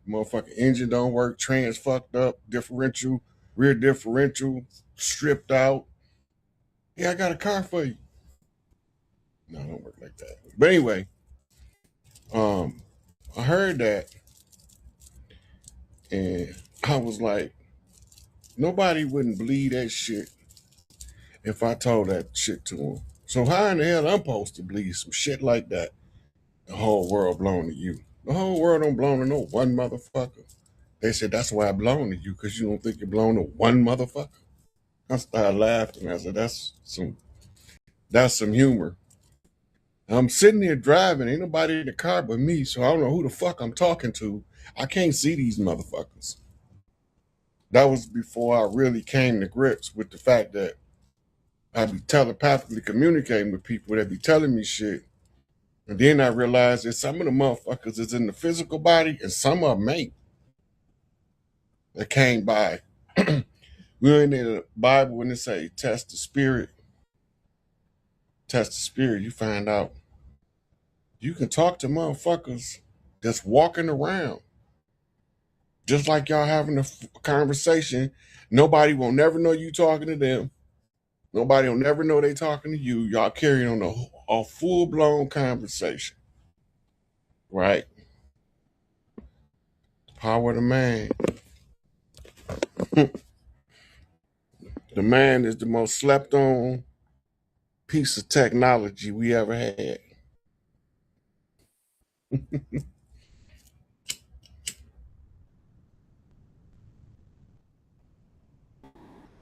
Motherfucking engine don't work, trans fucked up, differential, rear differential, stripped out. Yeah, I got a car for you. No, it don't work like that. But anyway, um, I heard that and I was like, nobody wouldn't believe that shit if I told that shit to them. So how in the hell I'm supposed to believe some shit like that? The whole world belong to you. The whole world don't belong to no one motherfucker. They said that's why I belong to you, because you don't think you belong to one motherfucker. I started laughing. I said, that's some humor. I'm sitting here driving, ain't nobody in the car but me, so I don't know who the fuck I'm talking to. I can't see these motherfuckers. That was before I really came to grips with the fact that I be telepathically communicating with people that be telling me shit. And then I realized that some of the motherfuckers is in the physical body and some of them ain't. That came by. We're in the Bible when it say test the spirit, you find out you can talk to motherfuckers that's walking around. Just like y'all having a conversation. Nobody will never know you talking to them. Nobody will never know they talking to you. Y'all carrying on a full-blown conversation. Right? Power of the man. The man is the most slept on piece of technology we ever had.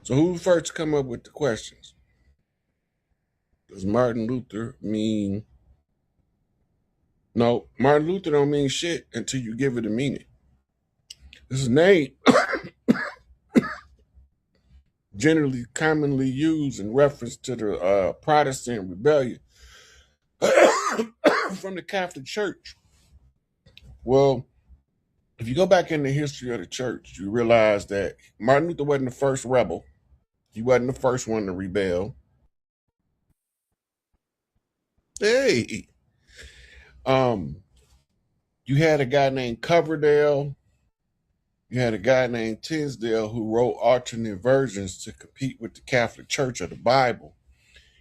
So who first come up with the questions? Does Martin Luther mean? No, Martin Luther don't mean shit until you give it a meaning. His name generally commonly used in reference to the Protestant rebellion from the Catholic Church. Well, if you go back in the history of the church, you realize that Martin Luther wasn't the first rebel. He wasn't the first one to rebel. Hey, um, you had a guy named Coverdale. You had a guy named Tisdale who wrote alternate versions to compete with the Catholic Church of the Bible.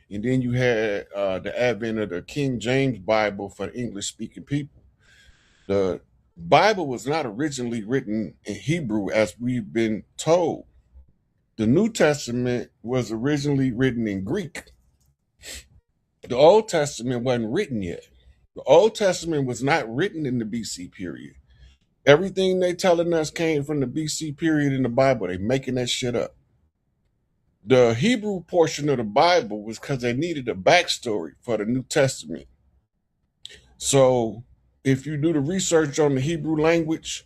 And then you had the advent of the King James Bible for the English speaking people. The Bible was not originally written in Hebrew as we've been told. The New Testament was originally written in Greek. The Old Testament wasn't written yet. The Old Testament was not written in the BC period. Everything they telling us came from the BC period in the Bible. They making that shit up. The Hebrew portion of the Bible was because they needed a backstory for the New Testament. So if you do the research on the Hebrew language,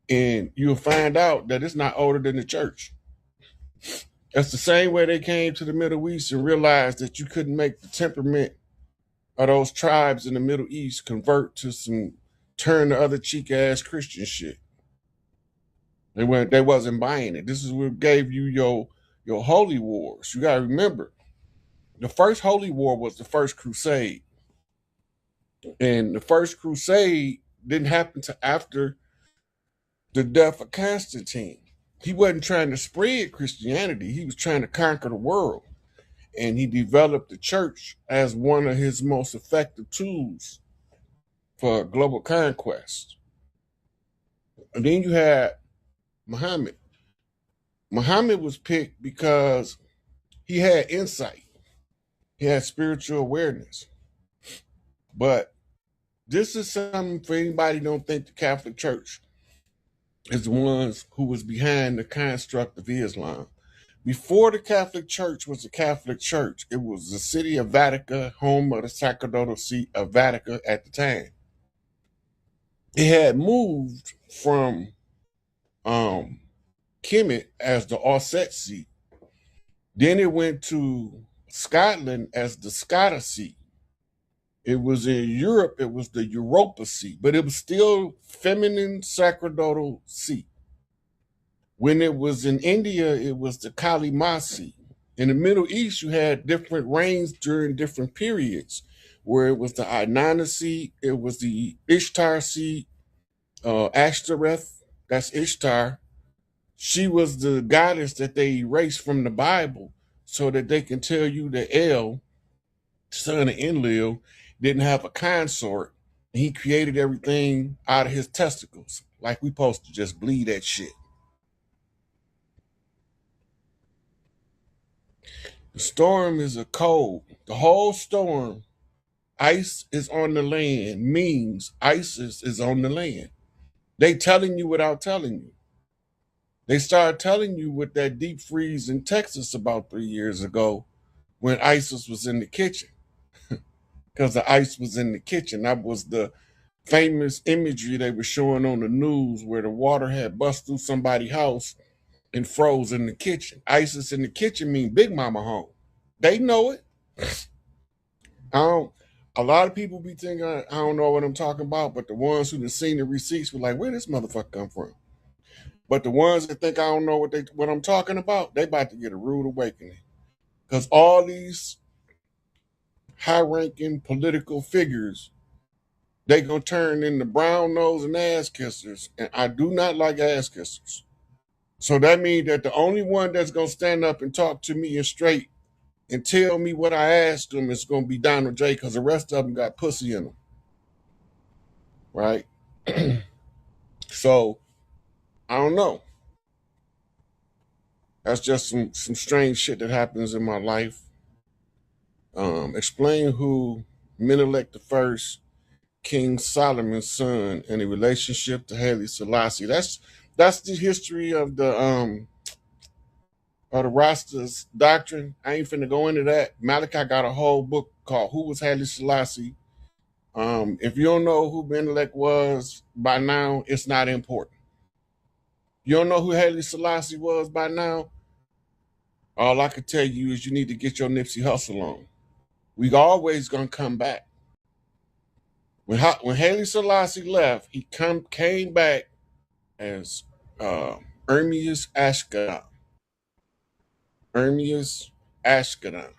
and you'll find out that it's not older than the church. That's the same way they came to the Middle East and realized that you couldn't make the temperament of those tribes in the Middle East convert to some turn the other cheek ass Christian shit. They wasn't buying it. This is what gave you your holy wars. You gotta remember, the first holy war was the first crusade. And the first crusade didn't happen to after the death of Constantine. He wasn't trying to spread Christianity, he was trying to conquer the world. And he developed the church as one of his most effective tools for global conquest. And then you had Muhammad. Muhammad was picked because he had insight, he had spiritual awareness. But this is something for anybody who don't think the Catholic Church is the ones who was behind the construct of Islam. Before the Catholic Church was the Catholic Church, it was the city of Vatican, home of the sacerdotal seat of Vatican at the time. It had moved from um, Kemet as the Osset seat. Then it went to Scotland as the Scottish seat. It was in Europe, it was the Europa seat, but it was still feminine sacerdotal seat. When it was in India, it was the Kali Ma seat. In the Middle East, you had different reigns during different periods, where it was the Inanna seat, it was the Ishtar seat, Ashtoreth, that's Ishtar. She was the goddess that they erased from the Bible so that they can tell you that El, son of Enlil, didn't have a consort. He created everything out of his testicles. Like we supposed to just bleed that shit. The storm is a cold. The whole storm, ice is on the land, means ISIS is on the land. They telling you without telling you. They started telling you with that deep freeze in Texas about 3 years ago when ISIS was in the kitchen. Because the ice was in the kitchen. That was the famous imagery they were showing on the news where the water had bust through somebody's house and froze in the kitchen. ISIS in the kitchen mean Big Mama home. They know it. I don't. A lot of people be thinking I don't know what I'm talking about, but the ones who have seen the receipts were like, "Where this motherfucker come from?" But the ones that think I don't know what I'm talking about, they about to get a rude awakening because all these high-ranking political figures they gonna turn into brown nose and ass kissers, and I do not like ass kissers. So that means that the only one that's gonna stand up and talk to me and straight and tell me what I asked them is gonna be Donald J. Because the rest of them got pussy in them, right? So I don't know. That's just some strange shit that happens in my life. Explain who Menelik the First, King Solomon's son, and the relationship to Haile Selassie. That's the history of the Rastas doctrine. I ain't finna go into that. Malachi got a whole book called "Who Was Haile Selassie." If you don't know who Menelik was by now, it's not important. You don't know who Haile Selassie was by now. All I can tell you is you need to get your Nipsey Hussle on. We always gonna come back. When Haile Selassie left, he came back as Ermias Ashkelon. Ermias Ashkelon.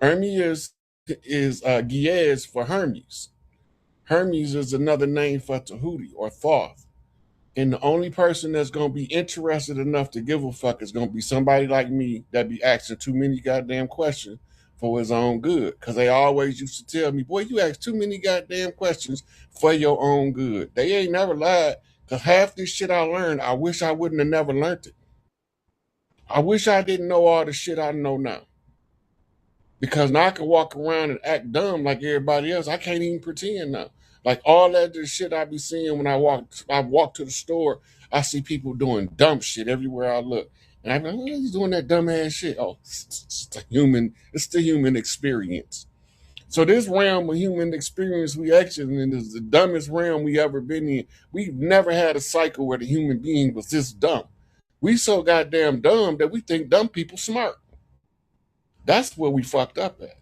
Hermes is Giez for Hermes. Hermes is another name for Tahuti or Thoth. And the only person that's going to be interested enough to give a fuck is going to be somebody like me that be asking too many goddamn questions for his own good. Because they always used to tell me, boy, you ask too many goddamn questions for your own good. They ain't never lied. Because half this shit I learned, I wish I wouldn't have never learned it. I wish I didn't know all the shit I know now. Because now I can walk around and act dumb like everybody else. I can't even pretend now. Like all that shit I be seeing when I walk to the store, I see people doing dumb shit everywhere I look. And I'm like, oh, he's doing that dumb ass shit. Oh, it's the human experience. So this realm of human experience we actually in is the dumbest realm we ever been in. We've never had a cycle where the human being was this dumb. We so goddamn dumb that we think dumb people smart. That's where we fucked up at.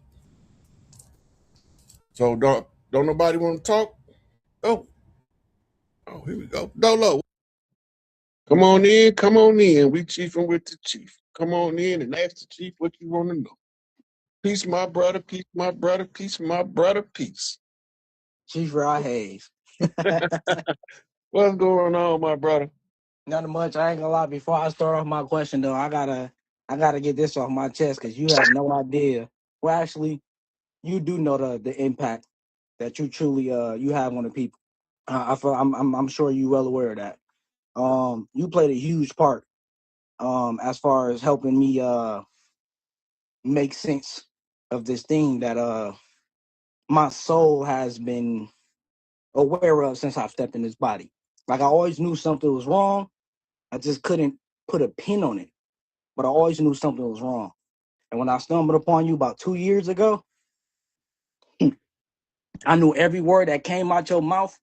So don't nobody want to talk? Oh, oh, here we go. Dolo, come on in. We chiefing with the chief. Come on in and ask the chief what you want to know. Peace, my brother. Peace, my brother. Peace, my brother. Peace. Chief Rod Hayes. What's going on, my brother? Nothing much. I ain't gonna lie. Before I start off my question, though, I gotta get this off my chest because you have no idea. Well, actually, you do know the impact that you truly you have on the people. I'm sure you well aware of that. You played a huge part as far as helping me make sense of this thing that my soul has been aware of since I've stepped in this body. Like I always knew something was wrong. I just couldn't put a pin on it, but I always knew something was wrong. And when I stumbled upon you about 2 years ago, I knew every word that came out your mouth.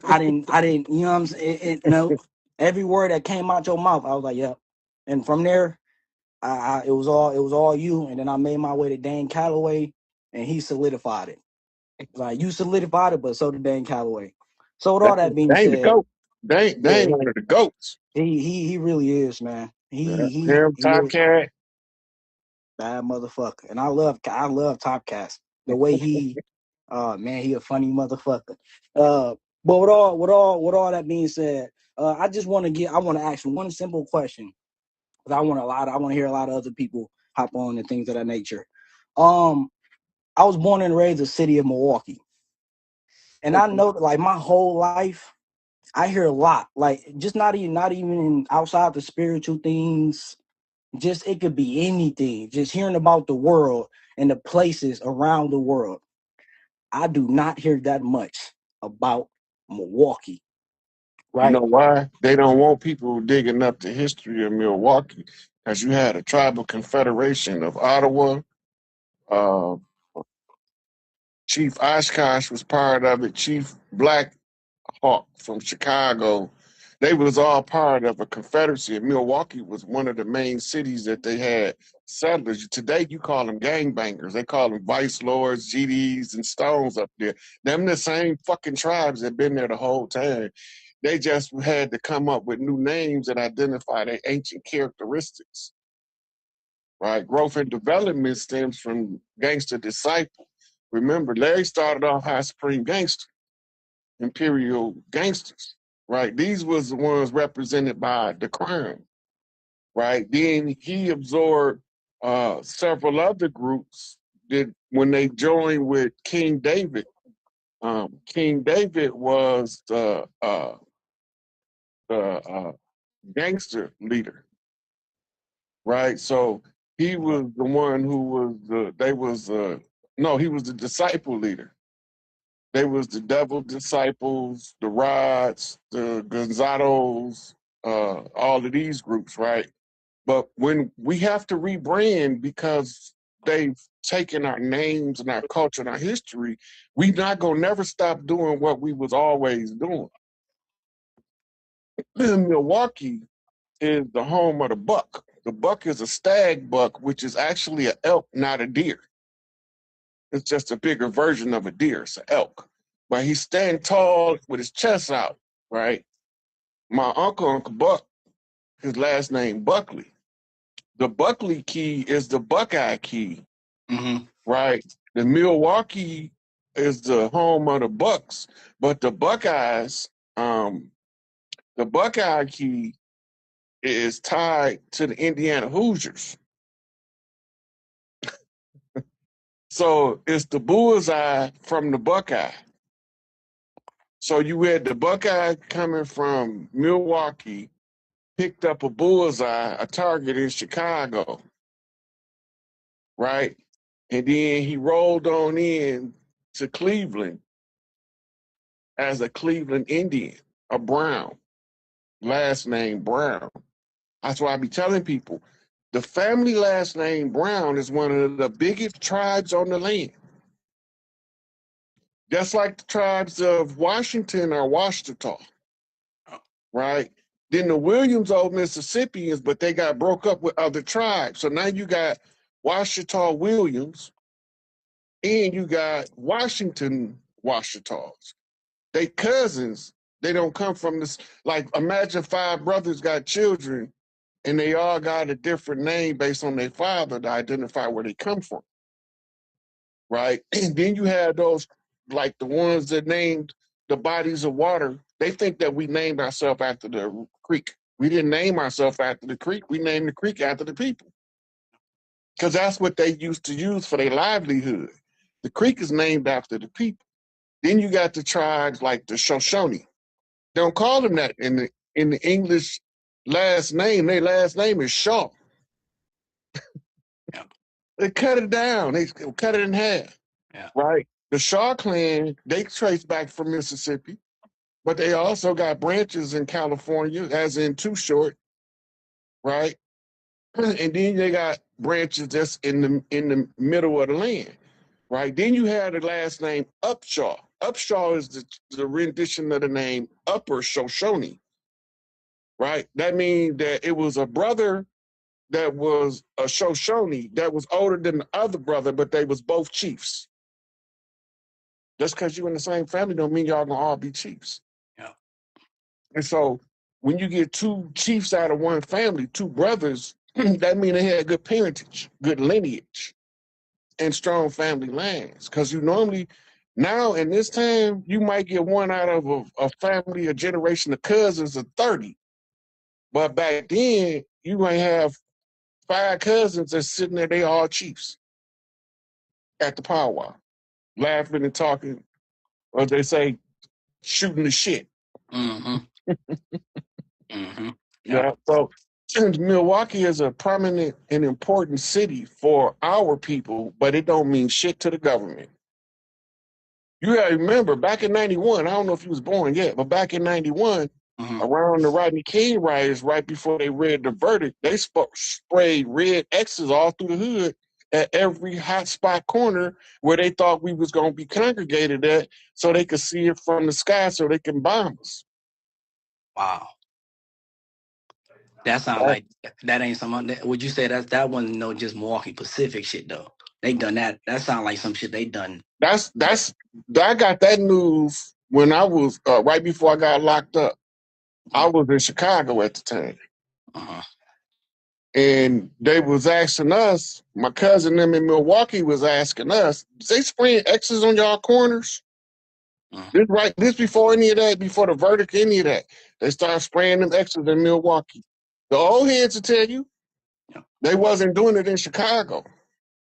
I didn't, you know what I'm saying? No, every word that came out your mouth, I was like, yep. And from there, it was all you. And then I made my way to Dan Calloway, and he solidified it. Like you solidified it, but so did Dan Calloway. So with all that being Dang the said, goat. Dang yeah, one of the goats. he really is, man. Yeah. Him, He Top is Cat. bad motherfucker. And I love Topcast. The way he man, he a funny motherfucker. Uh But with all that being said, I want to ask you one simple question because I want to hear a lot of other people hop on and things of that nature. Um, I was born and raised in the city of Milwaukee, and I know that like my whole life, I hear a lot, like just not even outside the spiritual things. Just it could be anything. Just hearing about the world and the places around the world. I do not hear that much about Milwaukee, You know right? why? They don't want people digging up the history of Milwaukee, because you had a tribal confederation of Ottawa. Uh, Chief Oshkosh was part of it. Chief Black Hawk from Chicago. They was all part of a confederacy. And Milwaukee was one of the main cities that they had settlers. Today you call them gangbangers. They call them vice lords, GDs, and Stones up there. Them the same fucking tribes that been there the whole time. They just had to come up with new names that identify their ancient characteristics. Right? Growth and development stems from gangster disciple. Remember, Larry started off high supreme gangster, imperial gangsters, right? These was the ones represented by the crown, right? Then he absorbed several other groups that when they joined with King David. King David was the gangster leader, right? So he was the one who was they was no, he was the disciple leader. They was the devil disciples, the rods, the gonzados, all of these groups, right? But when we have to rebrand because they've taken our names and our culture and our history, we not gonna never stop doing what we was always doing. Milwaukee is the home of the buck. The buck is a stag buck, which is actually an elk, not a deer. It's just a bigger version of a deer. It's an elk. But he's standing tall with his chest out, right? My Uncle Buck, his last name Buckley. The Buckley key is the Buckeye key, Mm-hmm. right? The Milwaukee is the home of the Bucks, but um, the Buckeye key is tied to the Indiana Hoosiers. So it's the bullseye from the Buckeye. So you had the Buckeye coming from Milwaukee, picked up a bullseye, a target in Chicago, right? And then he rolled on in to Cleveland as a Cleveland Indian, a Brown, last name Brown. That's why I be telling people the family last name Brown is one of the biggest tribes on the land. Just like the tribes of Washington or Washita, right? Then the Williams old Mississippians, but they got broke up with other tribes. So now you got Washita Williams and you got Washington Washitas. They cousins. They don't come from this. Like, imagine five brothers got children and they all got a different name based on their father to identify where they come from, right? And then you have those, like the ones that named the bodies of water. They think that we named ourselves after the creek. We didn't name ourselves after the creek. We named the creek after the people because that's what they used to use for their livelihood. The creek is named after the people. Then you got the tribes like the Shoshone. They don't call them that in the English last name. Their last name is Shaw. Yeah. They cut it down. They cut it in half. Yeah. Right. The Shaw clan, they trace back from Mississippi, but they also got branches in California, as in Too Short, right? And then they got branches just in the middle of the land, right? Then you have the last name Upshaw. Upshaw is the rendition of the name Upper Shoshone, right? That means that it was a brother that was a Shoshone that was older than the other brother, but they was both chiefs. Just because you're in the same family don't mean y'all gonna all be chiefs. Yeah. And so when you get two chiefs out of one family, two brothers, that means they had good parentage, good lineage, and strong family lines. Because you normally Now, in this time, you might get one out of a family, a generation of cousins of 30. But back then, you might have 5 cousins that's sitting there, they all chiefs at the powwow, laughing and talking, or they say, shooting the shit. Mm-hmm. Mm-hmm. Yep. Yeah. So Milwaukee is a prominent and important city for our people, but it don't mean shit to the government. You gotta remember, back in '91, I don't know if you was born yet, but back in '91, Mm-hmm. around the Rodney King riots, right before they read the verdict, they sprayed red X's all through the hood at every hot spot corner where they thought we was gonna be congregated at, so they could see it from the sky, so they can bomb us. Wow. That sound like that ain't some. Would you say that wasn't no just Milwaukee Pacific shit though? They done that. That sound like some shit they done. That's I got that news when I was right before I got locked up. I was in Chicago at the time, Uh-huh. and they was asking us. My cousin them in Milwaukee was asking us, "They spraying X's on y'all corners?" Uh-huh. This before any of that, before the verdict, any of that. They started spraying them X's in Milwaukee. The old heads will tell you Yep. they wasn't doing it in Chicago,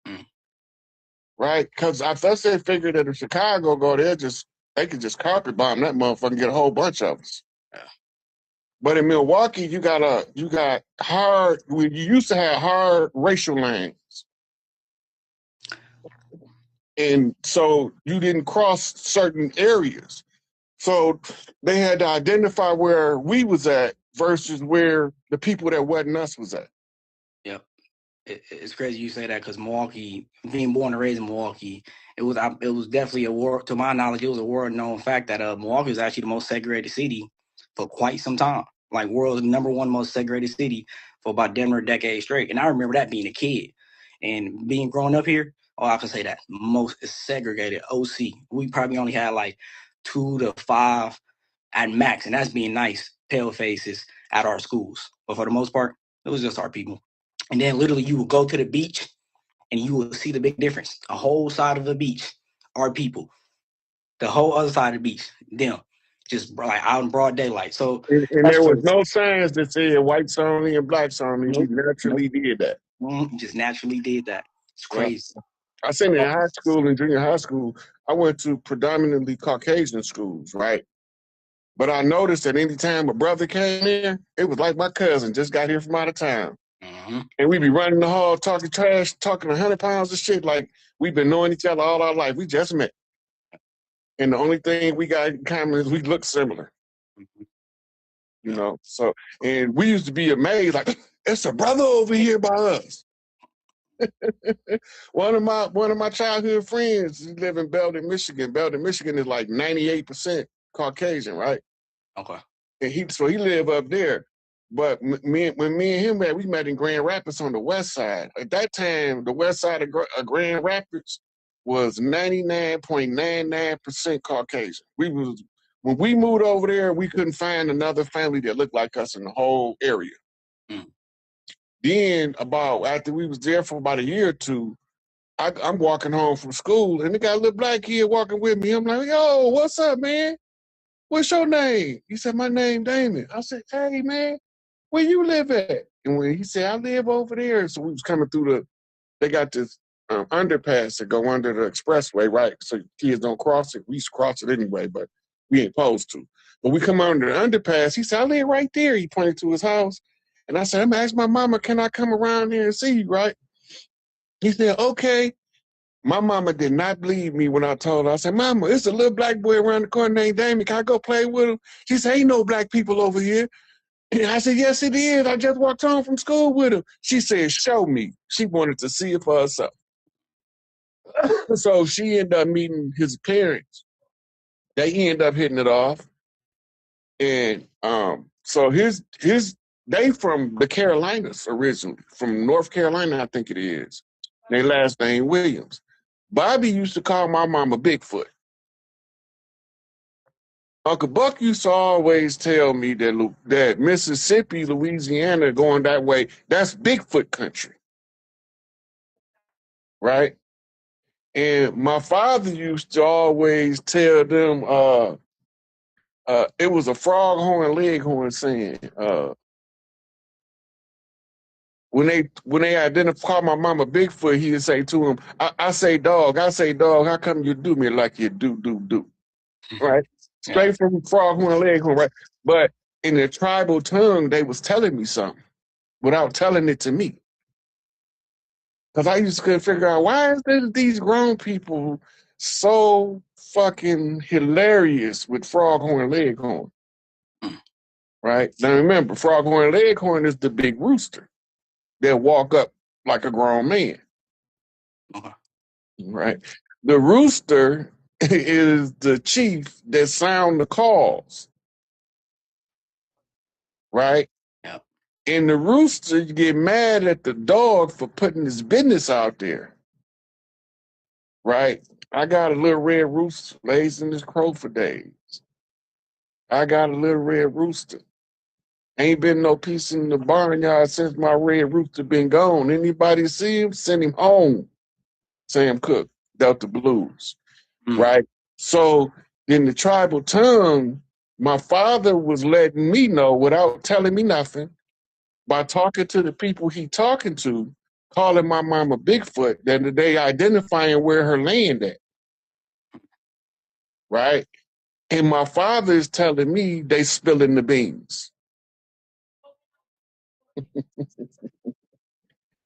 Mm. right? Because I thought they figured that if Chicago go, they could just carpet bomb that motherfucker and get a whole bunch of us. Yeah. But in Milwaukee, you got hard. You used to have hard racial lines, and so you didn't cross certain areas. So they had to identify where we was at versus where the people that wasn't us was at. Yep. It's crazy you say that because Milwaukee, being born and raised in Milwaukee, it was definitely a war. To my knowledge, it was a world known fact that Milwaukee was actually the most segregated city for quite some time. Like world's number one most segregated city for about damn near a decade straight. And I remember that being a kid and being growing up here. Oh, I can say that most segregated OC. We probably only had like 2 to 5 at max, and that's being nice. Pale faces at our schools, but for the most part, it was just our people. And then literally you would go to the beach and you will see the big difference. A whole side of the beach are people. The whole other side of the beach, them. Just like out in broad daylight. So And that's there was crazy. no signs that said whites only and blacks only. We Nope. Nope. naturally did that. Just naturally did that. It's Yeah. crazy. I seen in high school and junior high school, I went to predominantly Caucasian schools, right? But I noticed that anytime a brother came in, it was like my cousin just got here from out of town. Mm-hmm. And we'd be running the hall talking trash, talking 100 pounds of shit like we've been knowing each other all our life. We just met. And the only thing we got in common is we look similar, you Yep. know? So, and we used to be amazed, like, it's a brother over here by us. One of my childhood friends, he live in Belden, Michigan. Belden, Michigan is like 98% Caucasian, right? Okay. And he live up there. But when me and him met, we met in Grand Rapids on the west side. At that time, the west side of Grand Rapids was 99.99% Caucasian. When we moved over there, we couldn't find another family that looked like us in the whole area. Mm. Then about after we was there for about a year or two, I'm walking home from school and they got a little black kid walking with me. I'm like, yo, what's up, man? What's your name? He said, my name Damon. I said, hey, man, where you live at? And when he said, I live over there. So we was coming through they got this underpass that go under the expressway, right? So kids don't cross it. We used to cross it anyway, but we ain't supposed to. But we come under the underpass. He said, I live right there. He pointed to his house. And I said, I'm going to ask my mama, can I come around here and see you, right? He said, okay. My mama did not believe me when I told her. I said, Mama, it's a little black boy around the corner named Damien. Can I go play with him? She said, ain't no black people over here. And I said, yes, it is. I just walked home from school with him. She said, show me. She wanted to see it for herself. So she ended up meeting his parents. They ended up hitting it off. And so they from the Carolinas originally, from North Carolina, I think it is. Their last name Williams. Bobby used to call my mama Bigfoot. Uncle Buck used to always tell me that Mississippi, Louisiana, going that way, that's Bigfoot country, right? And my father used to always tell them, it was a froghorn leghorn saying. When they identify my mama Bigfoot, he'd say to him, I say dog, how come you do me like you do? Right? Yeah. Straight from froghorn leghorn, right? But in the tribal tongue, they was telling me something without telling it to me. Because I used to couldn't figure out why is these grown people so fucking hilarious with Froghorn Leghorn, Mm. right? Now remember, Froghorn Leghorn is the big rooster that walk up like a grown man, Okay. right? The rooster is the chief that sound the calls, right? Yeah. And the rooster get mad at the dog for putting his business out there, right? I got a little red rooster lays in his crow for days. I got a little red rooster. Ain't been no peace in the barnyard since my red rooster been gone. Anybody see him, send him home. Sam Cooke, Delta Blues, Mm. right? So in the tribal tongue, my father was letting me know without telling me nothing by talking to the people he talking to, calling my mama Bigfoot, that they identifying where her land at, right? And my father is telling me they spilling the beans.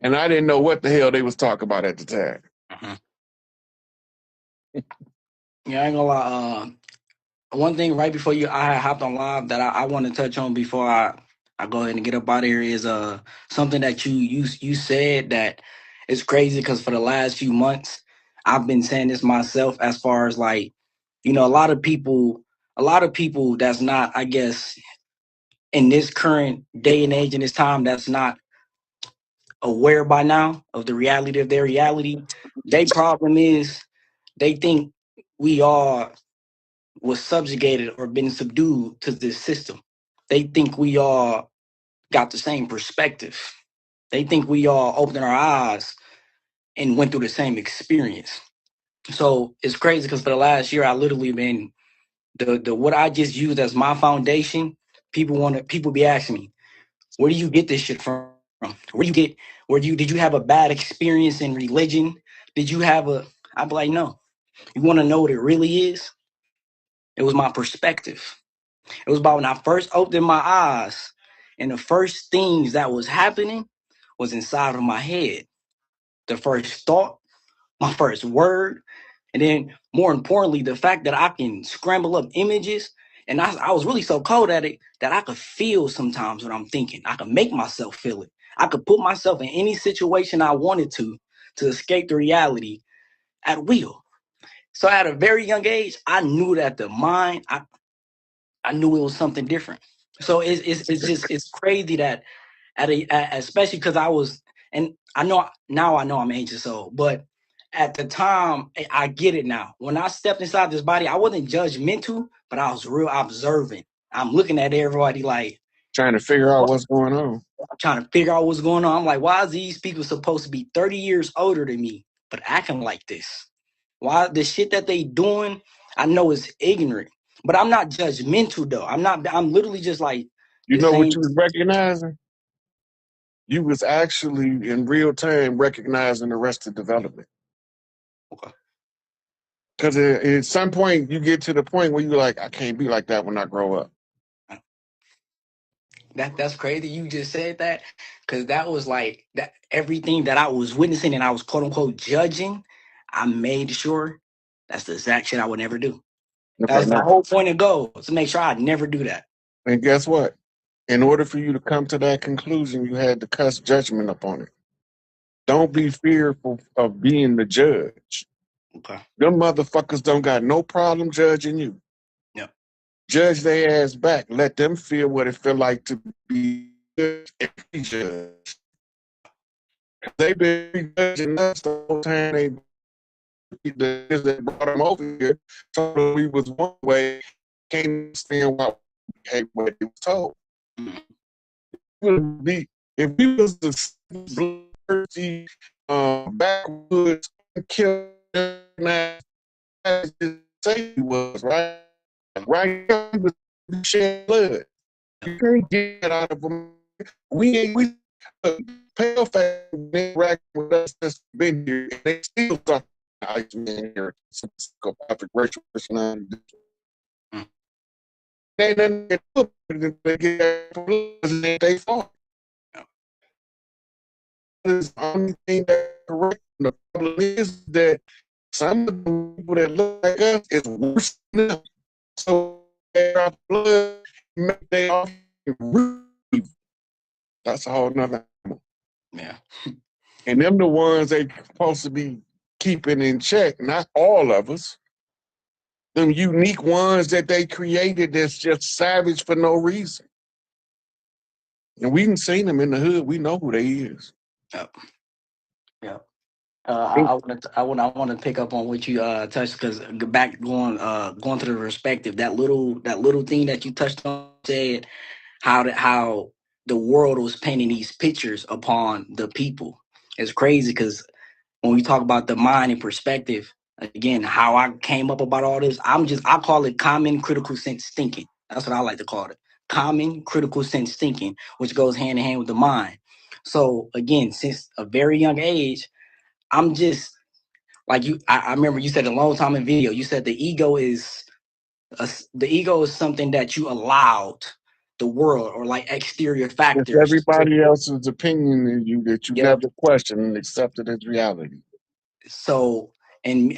And I didn't know what the hell they was talking about at the time. Mhm. Yeah, I ain't gonna lie. One thing right before I had hopped on live that I want to touch on before I go ahead and get up out of here is something that you said that is crazy because for the last few months I've been saying this myself as far as like a lot of people that's not, I guess, in this current day and age in this time, that's not aware by now of the reality of their reality. Their problem is they think we all was subjugated or been subdued to this system. They think we all got the same perspective. They think we all opened our eyes and went through the same experience. So it's crazy because for the last year I literally been the what I just used as my foundation. People be asking me, where do you get this shit from? Did you have a bad experience in religion? Did you have a I'd be like, no. You want to know what it really is? It was my perspective. It was about when I first opened my eyes, and the first things that was happening was inside of my head. The first thought, my first word, and then more importantly, the fact that I can scramble up images. And I was really so cold at it that I could feel sometimes what I'm thinking. I could make myself feel it. I could put myself in any situation I wanted to escape the reality at will. So at a very young age, I knew that the mind, I knew it was something different. So it's crazy that especially because I was, and I know now I know I'm ancient soul, but at the time I get it now. When I stepped inside this body, I wasn't judgmental, but I was real observant. I'm looking at everybody like, Trying to figure out what? what's going on. I'm trying to figure out what's going on. I'm like, why is these people supposed to be 30 years older than me, but acting like this? Why the shit that they doing? I know is ignorant, but I'm not judgmental though. I'm not. I'm literally just like You this know what ain't you was recognizing? You was actually in real time recognizing the rest of development. okay. Because at some point you get to the point where you're like, I can't be like that when I grow up. That's crazy. You just said that because that was like that everything that I was witnessing and I was quote unquote judging. I made sure that's the exact shit I would never do. Okay, That's the now. whole point of goal to make sure I'd never do that. And guess what? In order for you to come to that conclusion, you had to cuss judgment upon it. Don't be fearful of being the judge. Okay. Them motherfuckers don't got no problem judging you. Yep. Judge their ass back. Let them feel what it feel like to be judged and prejudged. They've been prejudging us the whole time. The niggas that brought them over here told them we was one way. Can't understand why we behave what they was told. Mhm. Be if we was the bloodthirsty backwoods killer now safety was right now he was shedding blood. Yep. You can't get that out of them. We pale face interact with us that's been here, and they still talk Iceman here, some psychopathic racial personality. Mm. They didn't get put they get they fought. Yep. That's the only thing that's correct. The problem is that some of the people that look like us is worse than them. So they are blood, they are that's a whole nother. Yeah. And them the ones they supposed to be keeping in check, not all of us. Them unique ones that they created that's just savage for no reason. And we didn't seen them in the hood. We know who they is. Yep. Yep. I want to pick up on what you touched because back going to the perspective that little thing that you touched on said how the world was painting these pictures upon the people. It's crazy because when we talk about the mind and perspective, again, how I came up about all this, I call it common critical sense thinking. That's what I like to call it. Common critical sense thinking, which goes hand in hand with the mind. So again, since a very young age, I'm just like you. I remember you said a long time in video. You said the ego is something that you allowed the world or like exterior It's factors to. everybody else's opinion in you that you Yep. never question and accepted as reality. So and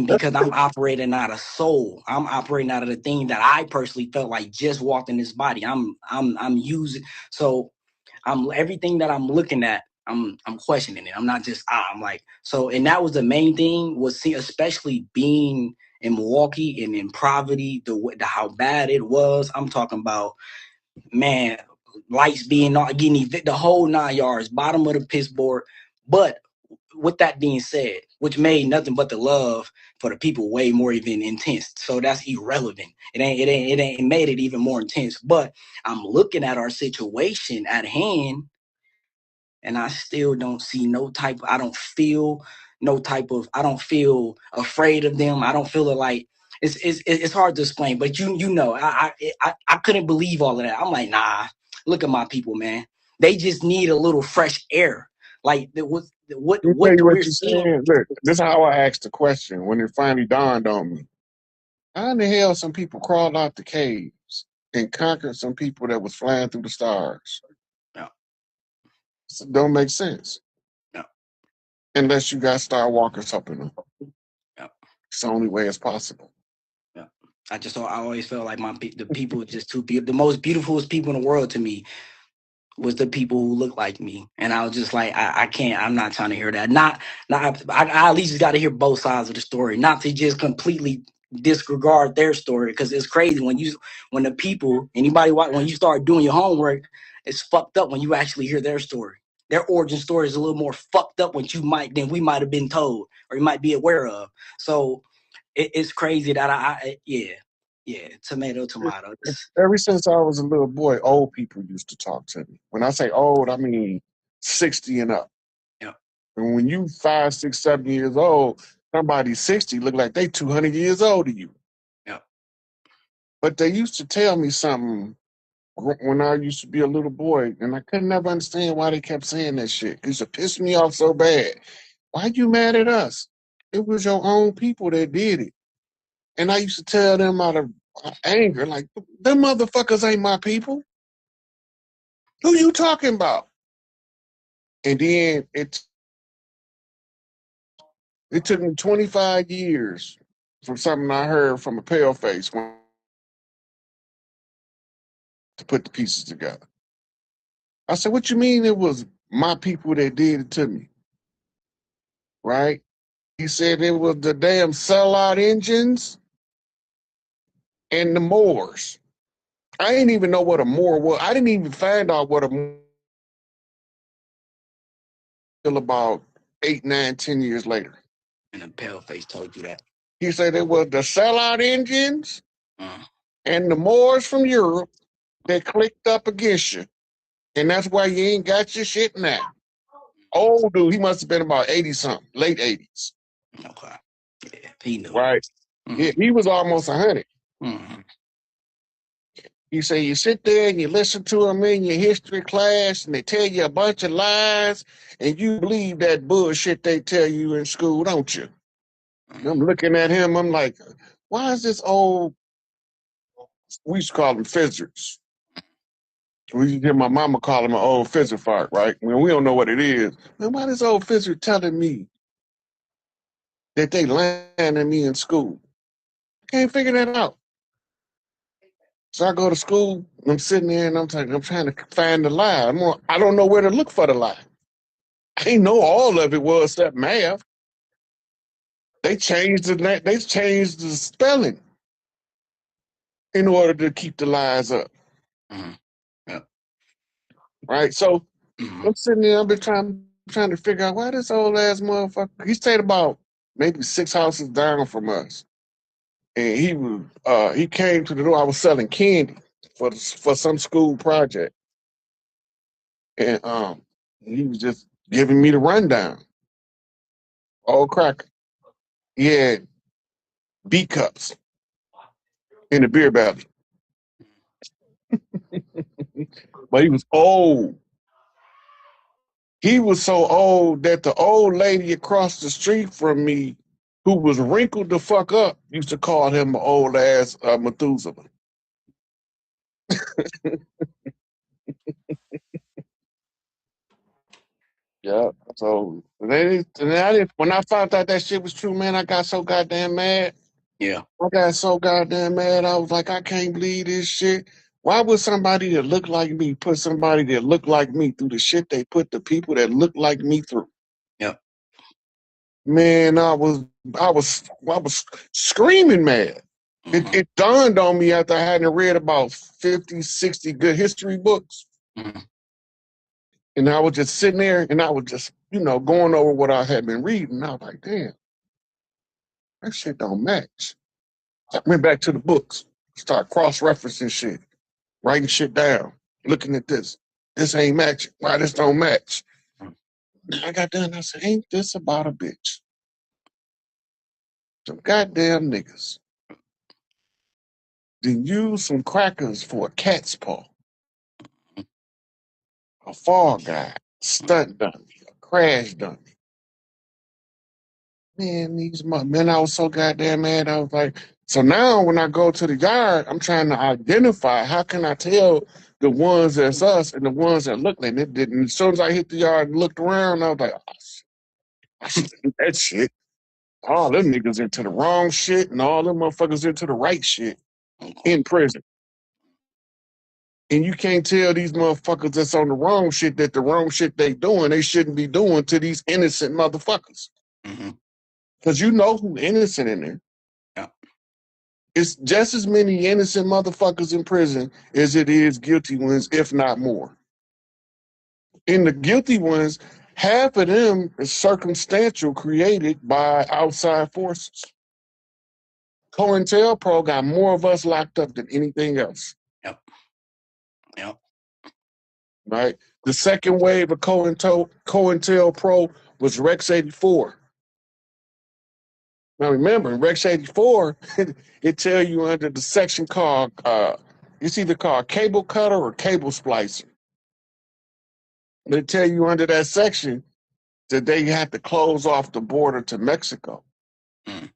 because I'm operating out of soul, I'm operating out of the thing that I personally felt like just walked in this body. I'm using so I'm everything that I'm looking at. I'm questioning it. I'm not just I'm like so, and that was the main thing was see, especially being in Milwaukee and in poverty, the how bad it was. I'm talking about man, lights being not getting the whole 9 yards, bottom of the piss board. But with that being said, which made nothing but the love for the people way more even intense. So that's irrelevant. It ain't made it even more intense. But I'm looking at our situation at hand and I still don't see no type. I don't feel no type of. I don't feel afraid of them. I don't feel it like it's hard to explain. But you know, I couldn't believe all of that. I'm like, nah. Look at my people, man. They just need a little fresh air. Like Let me tell what you what we're you're seeing. saying. Look, this is how I asked the question when it finally dawned on me. How in the hell some people crawled out the caves and conquered some people that was flying through the stars? No, So it don't make sense no, unless you got Star Walkers helping them. no, It's the only way it's possible. no. I always felt like the people just too beautiful. The most beautifulest people in the world to me was the people who look like me. And I was just like, I can't, I'm not trying to hear that. I at least got to hear both sides of the story, not to just completely disregard their story. Cause it's crazy when the people, when you start doing your homework, it's fucked up when you actually hear their story. Their origin story is a little more fucked up than we might have been told or you might be aware of. So it's crazy that yeah, yeah, tomato. Ever since I was a little boy, old people used to talk to me. When I say old, I mean 60 and up. Yeah, And when you 5, 6, 7 years old, somebody 60 look like they 200 years old to you. yeah, But they used to tell me something when I used to be a little boy, and I could never understand why they kept saying that shit. It used to piss me off so bad. Why you mad at us? It was your own people that did it. And I used to tell them out of anger, like, them motherfuckers ain't my people. Who you talking about? And then it took me 25 years from something I heard from a pale face to put the pieces together. I said, what you mean it was my people that did it to me? Right? He said it was the damn sellout engines and the Moors. I didn't even know what a Moor was. I didn't even find out what a Moor was till about 8, 9, 10 years later. and the pale face told you that. He said it was the sellout engines Uh, and the Moors from Europe that clicked up against you. And that's why you ain't got your shit now. Old dude, he must have been about 80 something, late 80s. okay. Yeah, he knew. right? He was almost 100. Mm-hmm. You say you sit there and you listen to them in your history class, and they tell you a bunch of lies, and you believe that bullshit they tell you in school, don't you? And I'm looking at him. I'm like, why is this old? We used to call him physics. We used to hear my mama call him an old physics fart, right? When we don't know what it is. Man, why this old physics telling me that they lying at me in school? Can't figure that out. So I go to school and I'm sitting there and I'm trying to find the lie. I don't know where to look for the lie. I ain't know all of it was except math. They changed the spelling in order to keep the lies up. Mm-hmm. Yep. Right? So Mm-hmm. I'm sitting there, I've been trying to figure out why this old ass motherfucker. He stayed about maybe 6 houses down from us. And he came to the door. I was selling candy for some school project. And he was just giving me the rundown. Old cracker. He had B cups in the beer belly. But he was old. He was so old that the old lady across the street from me, who was wrinkled the fuck up, used to call him an old ass Methuselah. Yeah. So when I found out that shit was true, man, I got so goddamn mad. Yeah. I got so goddamn mad. I was like, I can't believe this shit. Why would somebody that look like me put somebody that look like me through the shit they put the people that look like me through? Yep. Man, I was screaming mad. Mm-hmm. It dawned on me after I hadn't read about 50, 60 good history books. Mm-hmm. And I was just sitting there and I was just, going over what I had been reading. I was like, damn, that shit don't match. I went back to the books, start cross-referencing shit, writing shit down, looking at this. This ain't matching. Why this don't match? I got done. I said, ain't this about a bitch? Some goddamn niggas. Then use some crackers for a cat's paw, a fall guy, stunt dummy, a crash dummy. Man, man, I was so goddamn mad. I was like, so now when I go to the yard, I'm trying to identify how can I tell the ones that's us and the ones that look like it didn't. As soon as I hit the yard and looked around, I was like, oh, shit, I should have done that shit. All them niggas into the wrong shit and all them motherfuckers into the right shit in prison. And you can't tell these motherfuckers that's on the wrong shit that the wrong shit they doing, they shouldn't be doing to these innocent motherfuckers. Mm-hmm. Because you know who innocent in there. Yeah. It's just as many innocent motherfuckers in prison as it is guilty ones, if not more. In the guilty ones, half of them is circumstantial, created by outside forces. COINTELPRO got more of us locked up than anything else. Yep. Yep. Right? The second wave of COINTELPRO was Rex 84. Now remember, in Rex 84, it tell you under the section called, it's either called cable cutter or cable splicer. They tell you under that section that they have to close off the border to Mexico. Mm.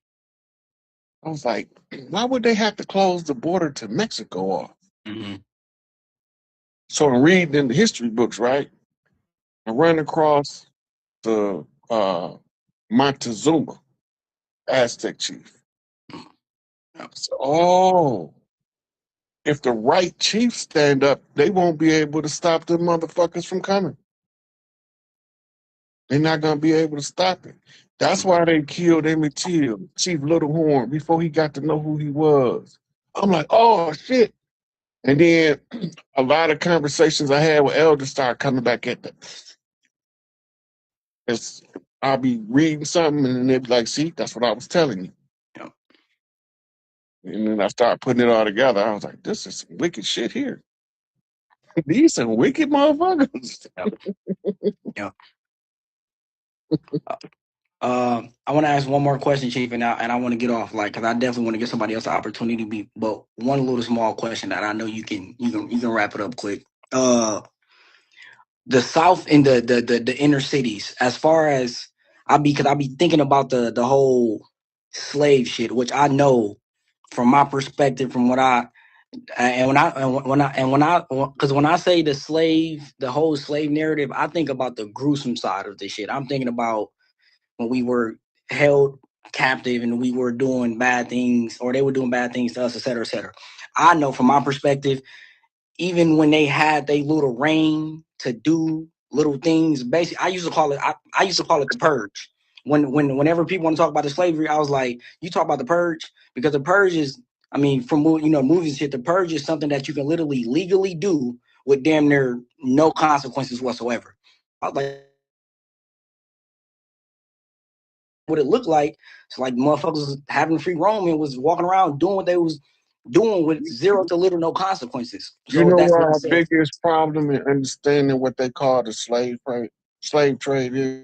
I was like, why would they have to close the border to Mexico off? Mm-hmm. So I'm reading in the history books, right? I run across the Montezuma, Aztec chief. Yep. So, oh, if the right chiefs stand up, they won't be able to stop the motherfuckers from coming. They're not gonna be able to stop it. That's why they killed Emmett Till, Chief Little Horn, before he got to know who he was. I'm like, oh shit. And then a lot of conversations I had with elders start coming back at them. It's, I'll be reading something and they'll be like, see, that's what I was telling you. Yep. And then I start putting it all together. I was like, this is some wicked shit here. These some wicked motherfuckers. Yep. Yep. I want to ask one more question, Chief, and I want to get off, like, because I definitely want to give somebody else the opportunity to be. But one little small question that I know you can wrap it up quick. Uh, the South and the inner cities, as far as because I be thinking about the whole slave shit, which I know from my perspective, from what I because when I say the whole slave narrative, I think about the gruesome side of this shit. I'm thinking about when we were held captive and we were doing bad things, or they were doing bad things to us, et cetera, et cetera. I know from my perspective, even when they had their little reign to do little things, basically, I used to call it the purge. Whenever people want to talk about the slavery, I was like, you talk about the purge, because the purge is, I mean, from movies and shit, the purge is something that you can literally legally do with damn near no consequences whatsoever. I was like, what it looked like. It's like motherfuckers was having free roam and was walking around doing what they was doing with zero to little no consequences. You So know that's what what it our says. biggest problem in understanding what they call the slave trade is?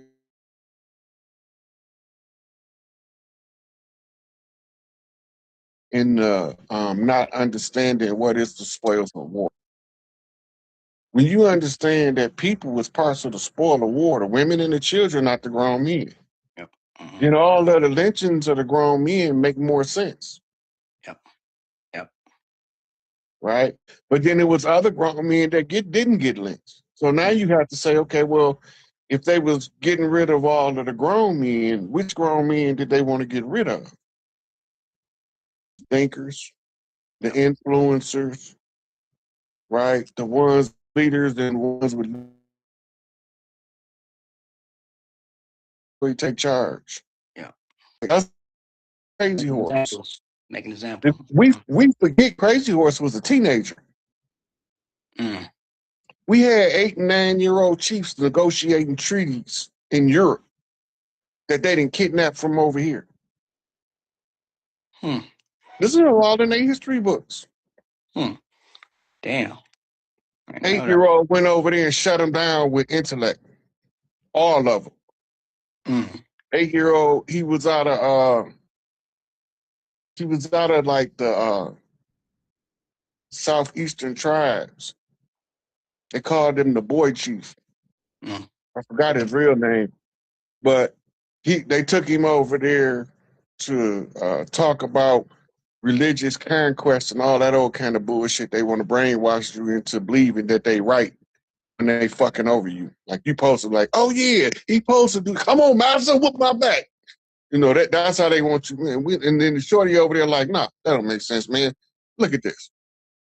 In not understanding what is the spoils of war. When you understand that people was parts of the spoil of war, the women and the children, not the grown men, Yep. Hmm. then all of the lynchings of the grown men make more sense, Yep. Yep. right? But then there was other grown men that didn't get lynched. So now Mm. you have to say, okay, well, if they was getting rid of all of the grown men, which grown men did they want to get rid of? Thinkers, the Yep. influencers, right? The ones leaders and ones with really take charge. Yep. That's Crazy Make an Horse. example. Make an If example. we forget Crazy Horse was a teenager. Mm. We had 8 and 9 year old chiefs negotiating treaties in Europe that they didn't kidnap from over here. Hmm. This is all in their history books. Hmm. Damn. I didn't Eight know that. year old went over there and shut them down with intellect. All of them. Mm. 8 year old, he was out of like the southeastern tribes. They called him the boy chief. Mm. I forgot his real name, but they took him over there to talk about religious conquest and all that old kind of bullshit. They want to brainwash you into believing that they right when they fucking over you. Like you supposed to like, oh yeah, he supposed to do. Come on, master, whoop my back. You know that's how they want you. Man. And then the shorty over there like, nah, that don't make sense, man. Look at this.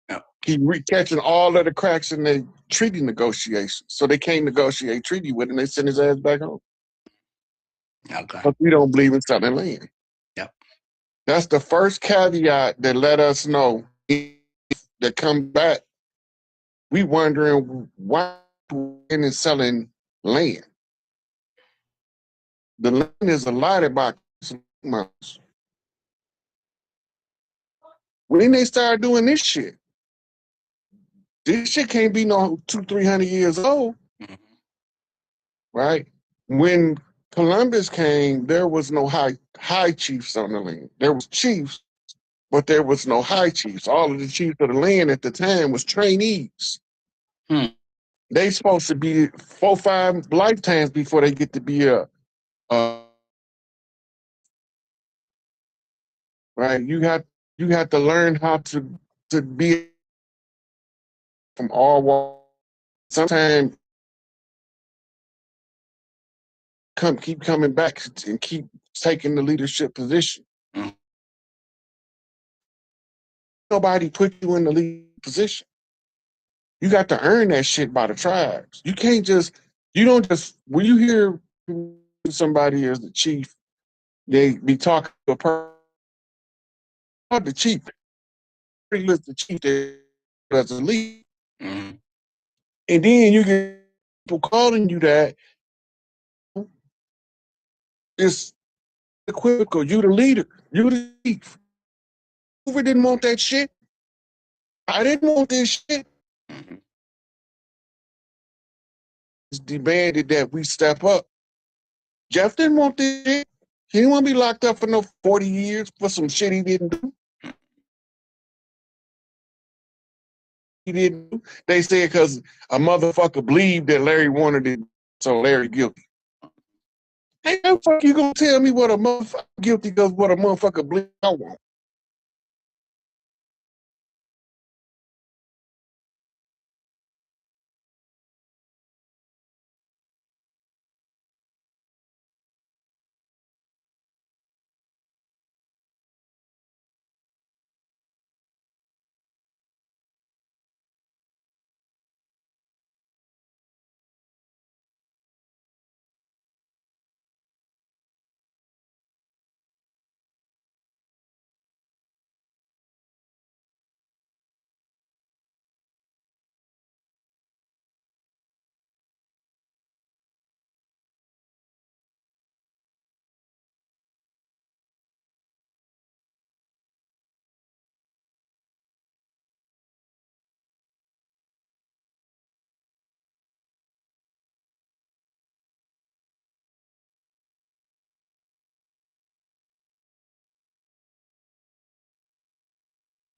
Yep. He catching all of the cracks in their treaty negotiations, so they can't negotiate treaty with him. They send his ass back home. Okay. But we don't believe in selling land. Yep. That's the first caveat that let us know that come back. We wondering why people is selling land. The land is allotted by months. When they start doing this shit can't be no 200-300 years old, Mhm. right? When Columbus came, there was no high chiefs on the land. There was chiefs, but there was no high chiefs. All of the chiefs of the land at the time was trainees. Hmm. They supposed to be 4-5 lifetimes before they get to be a right. You have to learn how to be from all walks. Sometimes keep coming back and keep taking the leadership position. Mm. Nobody put you in the lead position. You got to earn that shit by the tribes. You don't just when you hear somebody as the chief, they be talking to a person the chief. He was the chief as a lead. Mm. And then you get people calling you that. It's equivocal. You the leader. You the chief. Hoover didn't want that shit. I didn't want this shit. Mm. It's demanded that we step up Jeff didn't want this shit. He didn't want to be locked up for no 40 years for some shit he didn't do. He didn't do. They said because a motherfucker believed that Larry wanted it, so Larry guilty. Hey, how the fuck you gonna tell me what a motherfucker guilty because what a motherfucker believe I want?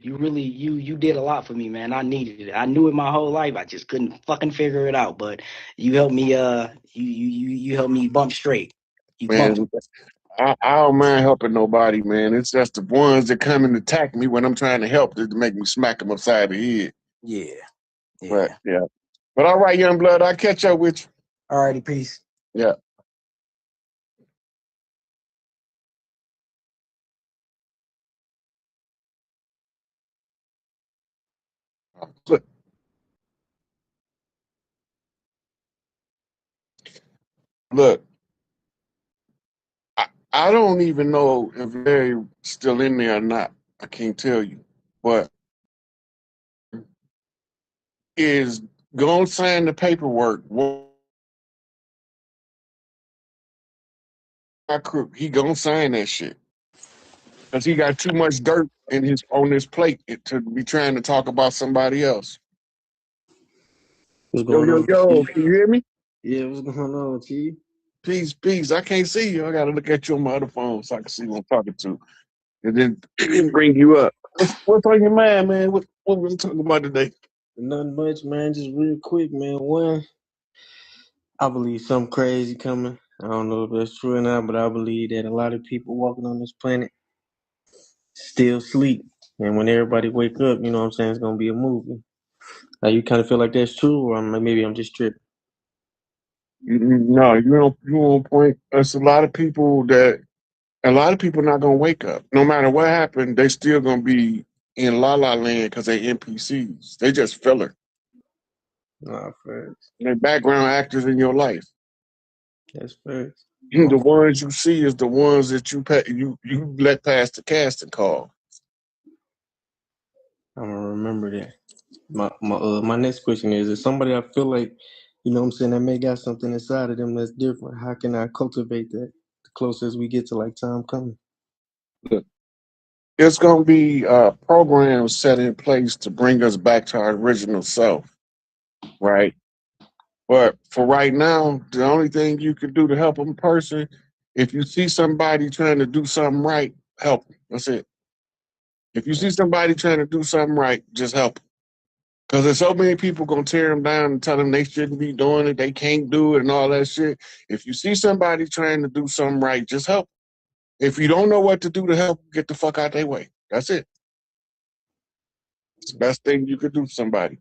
You really you did a lot for me, man. I needed it. I knew it my whole life. I just couldn't fucking figure it out. But you helped me. You helped me bump straight. You bumped. Man, I don't mind helping nobody, man. It's just the ones that come and attack me when I'm trying to help that make me smack them upside the head. Yeah, But yeah. yeah. But all right, young blood, I'll catch up with Alrighty, peace. you. Yeah. Look, look, I don't even know if Larry's still in there or not. I can't tell you. But is gonna sign the paperwork. He gonna sign that shit because he got too much dirt in his on his plate to be trying to talk about somebody else. What's Yo, going yo, on, yo, Chief? can you hear me? Yeah, what's going on, Chief? Peace, peace. I can't see you. I gotta look at you on my other phone so I can see who I'm talking to, and then bring you up. What's on your mind, man? What we talking about today? Nothing much, man. Just real quick, man. One, I believe something crazy coming. I don't know if that's true or not, but I believe that a lot of people walking on this planet still sleep. And when everybody wake up, you know what I'm saying, it's gonna be a movie. Now you kind of feel like that's true, or maybe I'm just tripping. No, you don't. You on point. There's a lot of people not gonna wake up. No matter what happened, they still gonna be in la la land because they NPCs. They just filler. Nah, first. They're background actors in your life. That's first. The ones you see is the ones that you let pass the casting call. I'm gonna remember that. My next question is: if somebody I feel like, you know what I'm saying, that may got something inside of them that's different, how can I cultivate that the closest we get to like time coming? Look, it's gonna be programs set in place to bring us back to our original self, right? But for right now, the only thing you can do to help a person, if you see somebody trying to do something right, help 'em. That's it. If you see somebody trying to do something right, just help 'em. Because there's so many people gonna tear them down and tell them they shouldn't be doing it, they can't do it, and all that shit. If you see somebody trying to do something right, just help. If you don't know what to do to help, get the fuck out their way. That's it. It's the best thing you could do for somebody.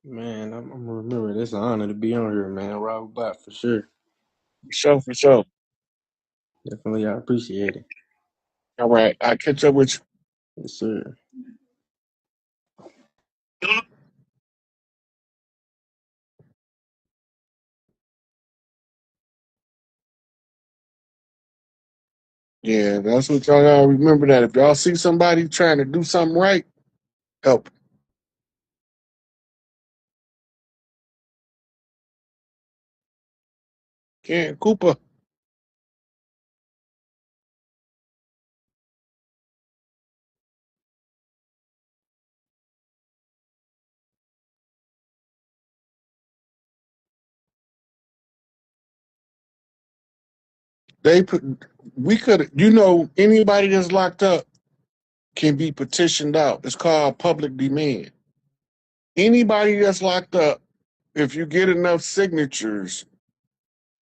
Man, I'm gonna remember. It's an honor to be on here, man. Robert Bot for sure. For sure, for sure. Definitely, I appreciate it. All right, I catch up with you. Yes, sir. Yeah, that's what y'all gotta remember. That if y'all see somebody trying to do something right, help. Ken Cooper. we could, anybody that's locked up can be petitioned out. It's called public demand. Anybody that's locked up, if you get enough signatures,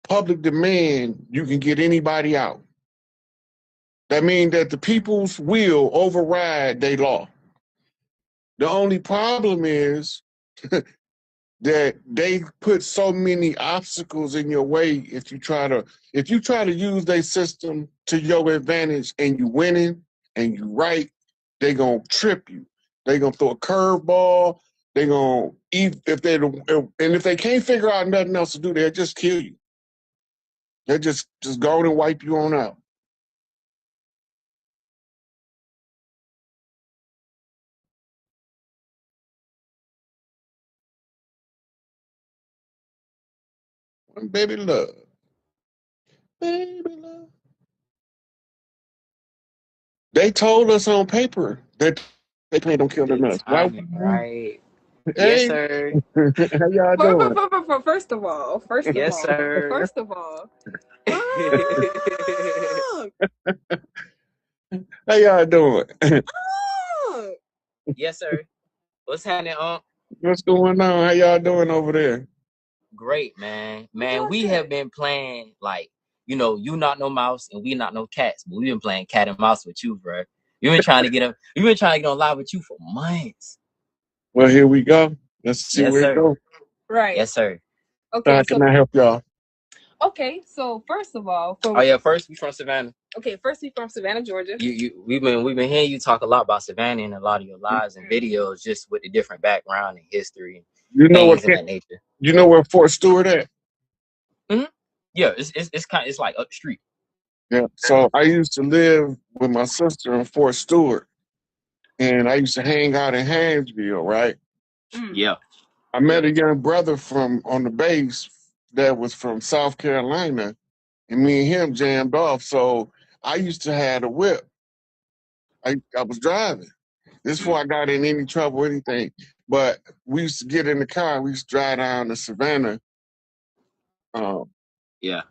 public demand, you can get anybody out. That means that the people's will override their law. The only problem is that they put so many obstacles in your way. If you try to use their system to your advantage and you winning and you right, they gonna trip you. They gonna throw a curveball. They gonna eat if they can't figure out nothing else to do, they'll just kill you. They just go and wipe you on out. Baby love, baby love. They told us on paper that they plan on killing The us. Why? timing, right? Yes, Hey, sir. how y'all doing? First of all, Yes, sir. look, How y'all doing? look. Yes, sir. What's happening, What's going on? How y'all doing over there? Great, man. Man, y'all we say? have been playing you not no mouse and we not no cats, but we've been playing cat and mouse with you, bro. We've been trying to get up. We've been trying to get on live with you for months. Well, here we go. Let's see Yes, where it sir. goes. Right. Yes, sir. Okay. How can I help y'all? So first of all, Oh yeah, first we from Savannah. first we from Savannah, Georgia. We've been hearing you talk a lot about Savannah in a lot of your lives and videos, just with the different background and history You and know what? things of that nature. You know where Fort Stewart at? Yeah, it's like up the street. Yeah. So I used to live with my sister in Fort Stewart, and I used to hang out in Hansville. Right. Yeah. I met a young brother from on the base that was from South Carolina, and me and him jammed off. So I used to have a whip. I was driving. This before I got in any trouble or anything. But we used to get in the car. We used to drive down to Savannah. Um, Yeah.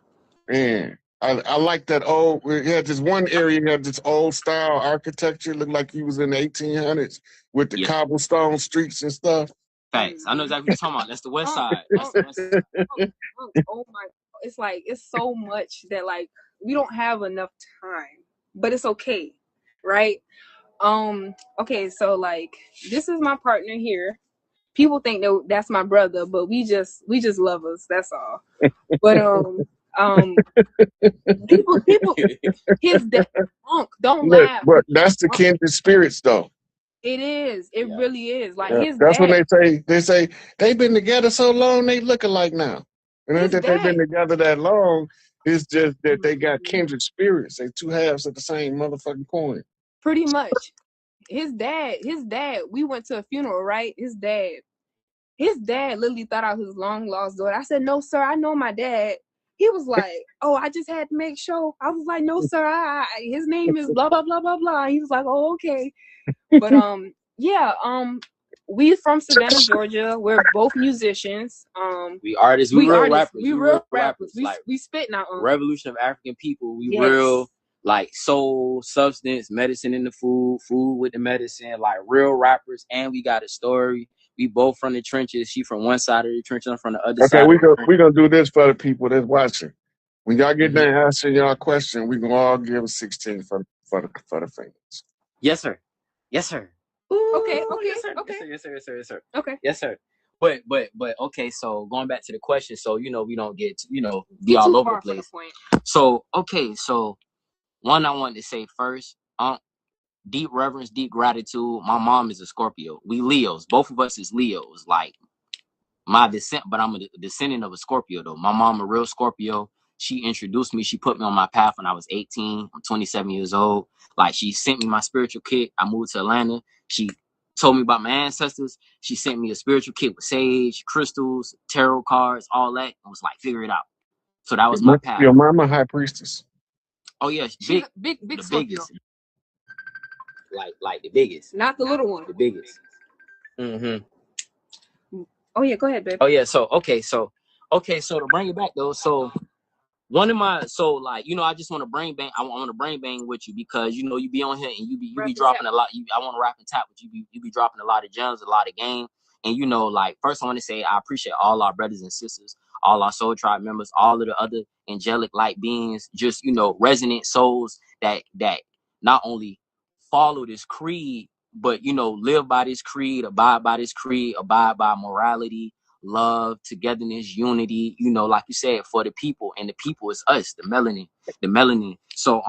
and I like that old. We had this one area had this old style architecture. Looked like you was in the 1800s with the Yeah. cobblestone streets and stuff. Facts. I know exactly what you're talking about. That's the west side. That's the west side. Oh my! It's so much that we don't have enough time, but it's okay, right? Okay, so this is my partner here. People think that that's my brother, but we just lovers. That's all. But people, his don't Look, laugh. but that's the kindred spirits, though. It is. It really is. Like Yeah, his that's when dad. they say they've been together so long they look alike now. And ain't His that they've dad. been together that long. It's just that they got kindred spirits. They two halves of the same motherfucking coin. Pretty much. His dad. We went to a funeral, right? His dad literally thought I was his long lost daughter. I said, "No, sir, I know my dad." He was like, "Oh, I just had to make sure." I was like, "No, sir, his name is blah blah blah blah blah." He was like, "Oh, okay." But yeah, we from Savannah, Georgia. We're both musicians. We artists. We real rappers. We real rappers. We spit now. Revolution of African people. We Yes. real soul, substance, medicine in the food, food with the medicine. Like real rappers, and we got a story. We both from the trenches. She from one side of the trench, I'm from the other Okay, side. we gonna do this for the people that's watching. When y'all get done answering y'all question, we gonna all give a 16 for the fingers. Yes, sir. Yes, sir. Okay. Yes, sir. Okay. Yes, sir. Yes, sir. Yes, sir. Okay. Yes, sir. But okay. So going back to the question, so we don't get be all over the place. So okay, so one I wanted to say first, deep reverence, deep gratitude. My mom is a Scorpio. We Leos. Both of us is Leos. Like my descent, but I'm a descendant of a Scorpio though. My mom a real Scorpio. She introduced me. She put me on my path when I was 18. I'm 27 years old. Like she sent me my spiritual kit. I moved to Atlanta. She told me about my ancestors. She sent me a spiritual kit with sage, crystals, tarot cards, all that. And was like, figure it out. So that was my path. Your mama high priestess. Oh yeah, Big the Scorpio. biggest. Like the biggest. Not the little one. The biggest. Oh yeah, go ahead, babe. Oh yeah, so to bring it back though, so one of my like I just want to brain bang. I want to brain bang with you because you be on here and you be dropping a lot. I want to rap and tap with you. You be dropping a lot of gems, a lot of game. And like first I want to say I appreciate all our brothers and sisters, all our soul tribe members, all of the other angelic light beings, just resonant souls that not only follow this creed, but live by this creed, abide by this creed, abide by morality, love, togetherness, unity, like you said, for the people, and the people is us, the melanin. So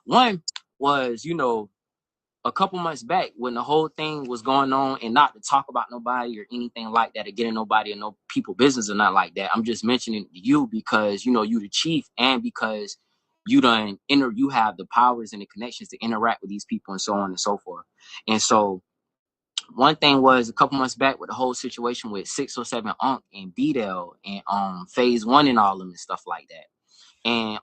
one was, a couple months back when the whole thing was going on, and not to talk about nobody or anything like that, or getting nobody or no people business or not like that. I'm just mentioning you because you the chief, and because you have the powers and the connections to interact with these people and so on and so forth. And so one thing was a couple months back with the whole situation with 607 Unk and BDL and phase one and all of them and stuff like that. And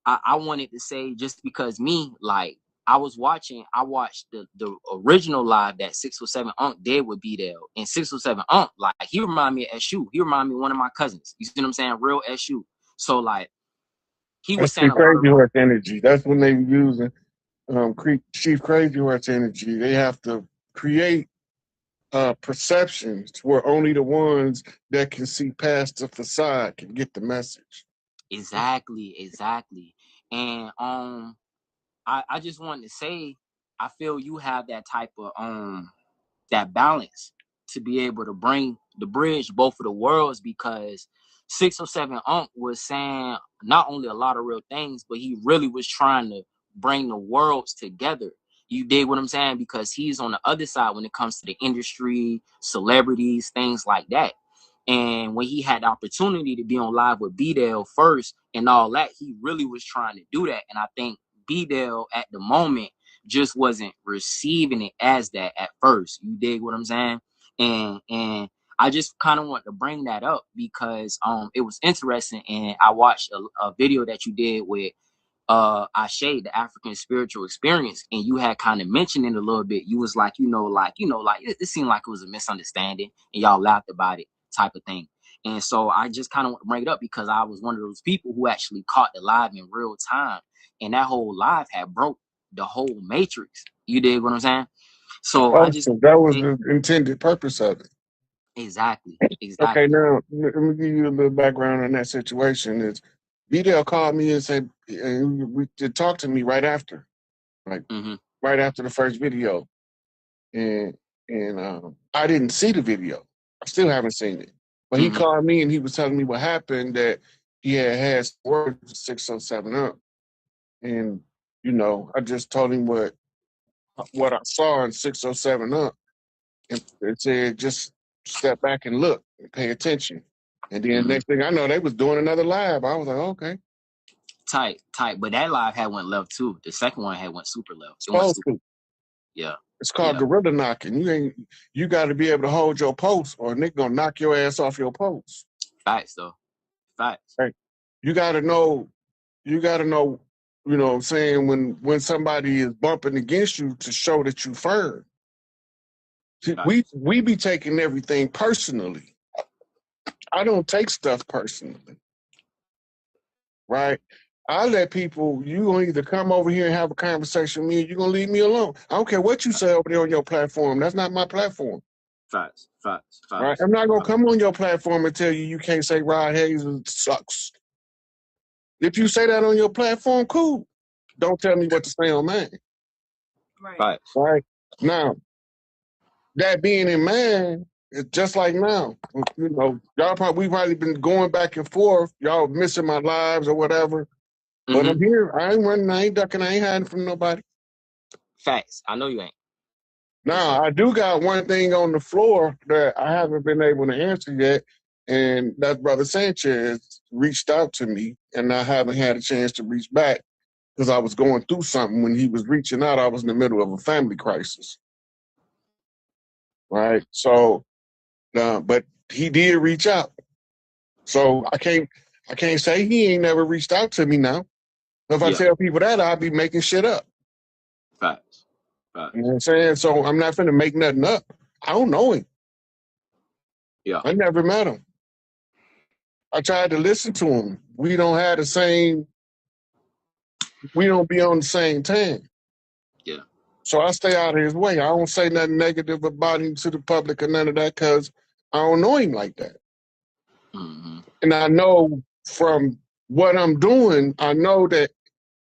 I wanted to say, just because me, like, I watched the original live that 607 Unk did with BDL. And 607 Unk, like, he reminded me of SU. He reminded me of one of my cousins. You see what I'm saying? Real SU. So like he was That's saying the a lot of crazy horse energy. That's when they were using Chief Crazy Horse energy. They have to create perceptions where only the ones that can see past the facade can get the message. exactly. And I just wanted to say, I feel you have that type of that balance to be able to bring the bridge both of the worlds, because 607 Unk was saying not only a lot of real things, but he really was trying to bring the worlds together. You dig what I'm saying? Because he's on the other side when it comes to the industry, celebrities, things like that. And when he had the opportunity to be on live with B-Dale first and all that, he really was trying to do that. And I think B-Dale at the moment just wasn't receiving it as that at first. You dig what I'm saying? And I just kind of want to bring that up because it was interesting, and I watched a video that you did with Ashe, the African spiritual experience, and you had kind of mentioned it a little bit. You was like, it seemed like it was a misunderstanding, and y'all laughed about it, type of thing. And so I just kind of want to bring it up because I was one of those people who actually caught the live in real time, and that whole live had broke the whole matrix. You dig what I'm saying? So I Oh, just so that was the intended purpose of it. exactly. Okay, now let me give you a little background on that situation. Is BDL called me and said, and we did talk to me right after, like Mm-hmm. right after the first video, and I didn't see the video. I still haven't seen it. But he Mm-hmm. called me and he was telling me what happened, that he had some words with 607 up, and I just told him what I saw in 607 up, and it said just step back and look and pay attention. And then Mm-hmm. next thing I know, they was doing another live. I was like, okay, Tight. But that live had went left too. The second one had went super left. It went supposed super. to. Yeah. It's called Yeah. gorilla knocking. You got to be able to hold your post, or Nick gonna knock your ass off your post. Facts though. Facts. Right? You got to know. You got to know. You know what I'm saying, when somebody is bumping against you to show that you firm. See, Facts. we be taking everything personally. I don't take stuff personally, right? I let people, you gonna either come over here and have a conversation with me, or you gonna leave me alone. I don't care what you say over there on your platform. That's not my platform. Facts. Facts. Right? Facts. I'm not gonna come on your platform and tell you can't say Rod Hayes sucks. If you say that on your platform, cool. Don't tell me what to say on mine. Facts. Right? Now, that being in mind, it's just like now. We've probably been going back and forth. Y'all missing my lives or whatever. But Mm-hmm. I'm here. I ain't running. I ain't ducking. I ain't hiding from nobody. Facts. I know you ain't. For Now, sure. I do got one thing on the floor that I haven't been able to answer yet, and that Brother Sanchez reached out to me, and I haven't had a chance to reach back because I was going through something. When he was reaching out, I was in the middle of a family crisis, right? So, but he did reach out. So I can't say he ain't never reached out to me now. If I Yeah. tell people that, I'll be making shit up. Facts. You know Facts. what I'm saying? So I'm not finna make nothing up. I don't know him. Yeah. I never met him. I tried to listen to him. We don't have the same. We don't be on the same time. Yeah. So I stay out of his way. I don't say nothing negative about him to the public or none of that because I don't know him like that. Mm-hmm. And I know from what I'm doing, I know that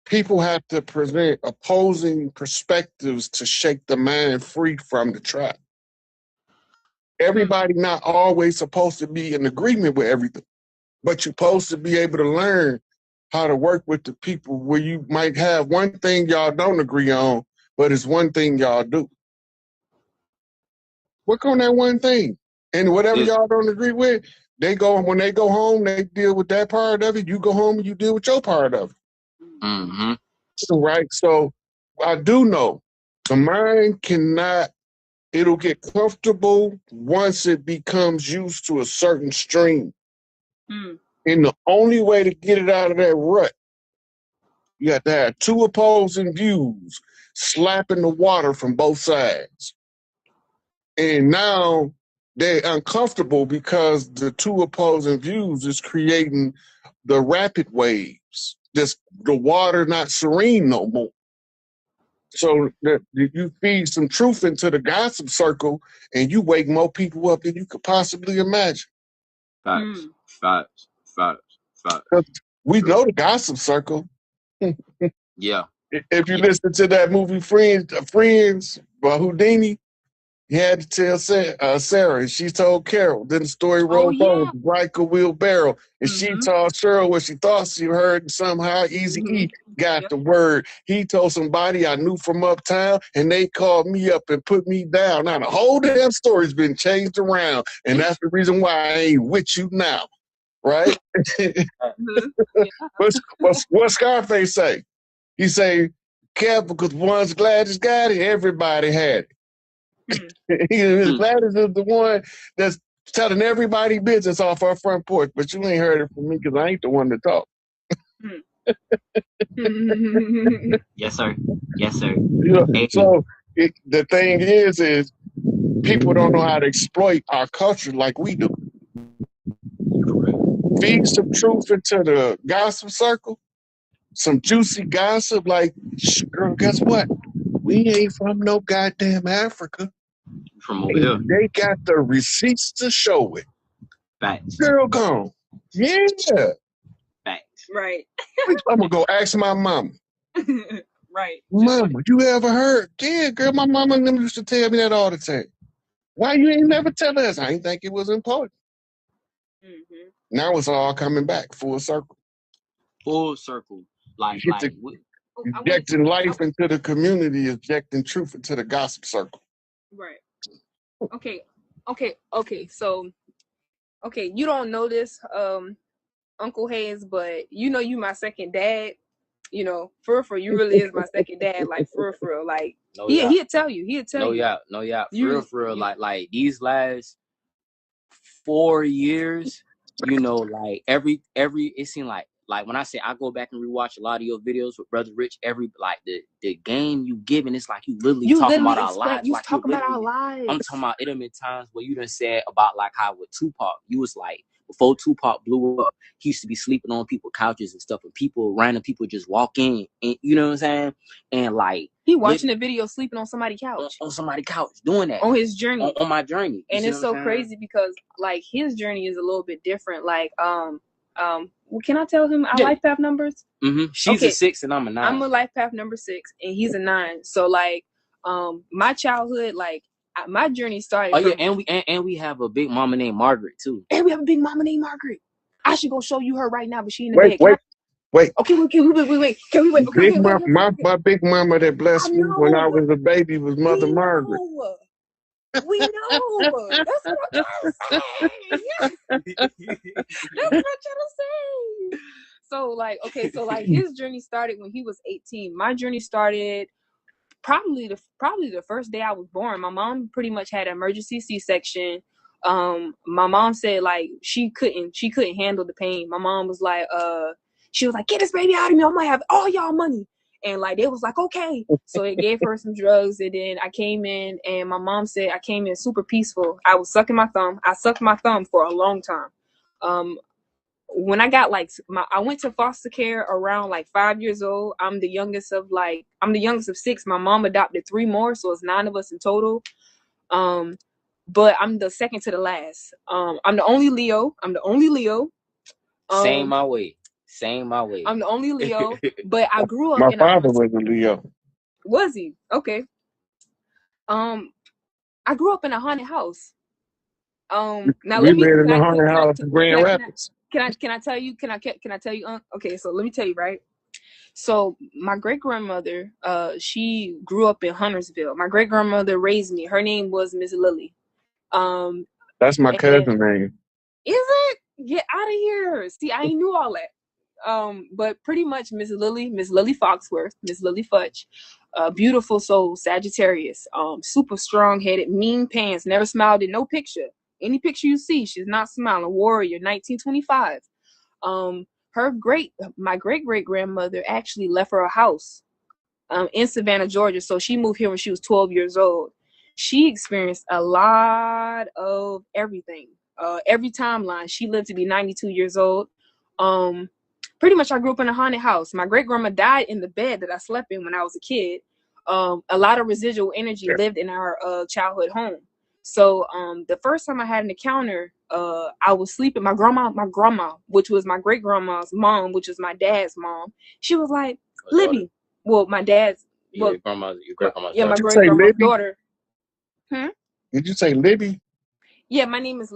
people have to present opposing perspectives to shake the mind free from the trap. Everybody not always supposed to be in agreement with everything, but you're supposed to be able to learn how to work with the people where you might have one thing y'all don't agree on, but it's one thing y'all do. Work on that one thing. And whatever y'all don't agree with, when they go home, they deal with that part of it. You go home and you deal with your part of it. Mm-hmm. Right? So I do know the mind cannot, it'll get comfortable once it becomes used to a certain stream. And the only way to get it out of that rut, you have to have two opposing views slapping the water from both sides. And now they're uncomfortable because the two opposing views is creating the rapid waves. Just the water not serene no more. So you feed some truth into the gossip circle and you wake more people up than you could possibly imagine. Facts. We know the gossip circle. Yeah. If you listen to that movie Friends by Houdini, he had to tell Sarah, and she told Carol. Then the story rolled on with the Riker wheelbarrow, and she told Cheryl what she thought she heard, and somehow Easy E got the word. He told somebody I knew from uptown, and they called me up and put me down. Now the whole damn story's been changed around, and that's the reason why I ain't with you now, right? What Scarface say? He say, careful, because once Gladys got it, everybody had it. Gladys is the one that's telling everybody business off our front porch, but you ain't heard it from me because I ain't the one to talk. Yes, sir. Yes, sir. You know, so the thing is people don't know how to exploit our culture like we do. Feed some truth into the gossip circle, some juicy gossip like, girl, guess what? We ain't from no goddamn Africa. From over here. They got the receipts to show it. Facts. Girl gone. Yeah. Facts. Right. I'm gonna go ask my mama. Right. Mama, you ever heard? Yeah, girl, my mama and them used to tell me that all the time. Why you ain't never tell us? I ain't think it was important. Now it's all coming back full circle. Full circle. Like injecting life into the community, injecting truth into the gossip circle. Right. Okay. So, you don't know this, Uncle Hayes, but you my second dad. For you really is my second dad. Like for real. Like he'll tell you. No, yeah. For real. Like these last 4 years, like every it seemed like when I say I go back and rewatch a lot of your videos with Brother Rich, like the game you giving, it's like you literally talking about our lives. You talking about our lives. I'm talking about it have been times where you done said about like how with Tupac, you was like, before Tupac blew up, he used to be sleeping on people's couches and stuff, and random people just walk in, and you know what I'm saying? And like he watching the video sleeping on somebody's couch. On somebody's couch, doing that. On his journey. On my journey. And it's so crazy because like his journey is a little bit different. Like can I tell him our life path numbers? She's a 6 and I'm a 9. I'm a life path number 6 and he's a 9. So like my childhood, like my journey started. Oh yeah, and we have a big mama named Margaret too. And we have a big mama named Margaret. I should go show you her right now, but she in the bed. Wait. Okay, wait. Can we wait? Okay, my big mama that blessed me when I was a baby was Mother Margaret. We know. That's what I'm trying to say. That's what I'm trying to say. So like, his journey started when he was 18. My journey started probably the first day I was born. My mom pretty much had an emergency C-section. My mom said like she couldn't handle the pain. My mom was like, she was like, get this baby out of me. I'm gonna have all y'all money. And like they was like, okay. So it gave her some drugs, and then I came in, and my mom said I came in super peaceful. I was sucking my thumb. I sucked my thumb for a long time. when I got like I went to foster care around like 5 years old. I'm the youngest of 6. My mom adopted 3 more, so it's 9 of us in total. But I'm the second to the last. I'm the only Leo. Same Um, my way. Same my way. I'm the only Leo, but I grew up My in a father haunted. was a Leo. Was he? Okay. Um, I grew up in a haunted house. Now We let me. lived in Can a I? haunted Can I? house in Grand Can I? Rapids. Can I tell you? Can I tell you? Okay, so let me tell you, right? So my great grandmother, she grew up in Huntersville. My great grandmother raised me. Her name was Miss Lily. Um, That's my and cousin name. is it? Get out of here. See, I ain't knew all that. But pretty much Miss Lily Foxworth, Miss Lily Futch, beautiful soul, Sagittarius, super strong headed, mean pants, never smiled in no picture. Any picture you see, she's not smiling. Warrior, 1925. Um, my great great grandmother actually left her a house in Savannah, Georgia. So she moved here when she was 12 years old. She experienced a lot of everything. Every timeline. She lived to be 92 years old. Um, Pretty much, I grew up in a haunted house. My great grandma died in the bed that I slept in when I was a kid. A lot of residual energy lived in our childhood home. So the first time I had an encounter, I was sleeping. My grandma, which was my great grandma's mom, which was my dad's mom, she was like, Libby, well, my dad's, Your well, great grandma's yeah, Did my you daughter. great say grandma's Libby? daughter. Hmm? Did you say Libby? Yeah, my name is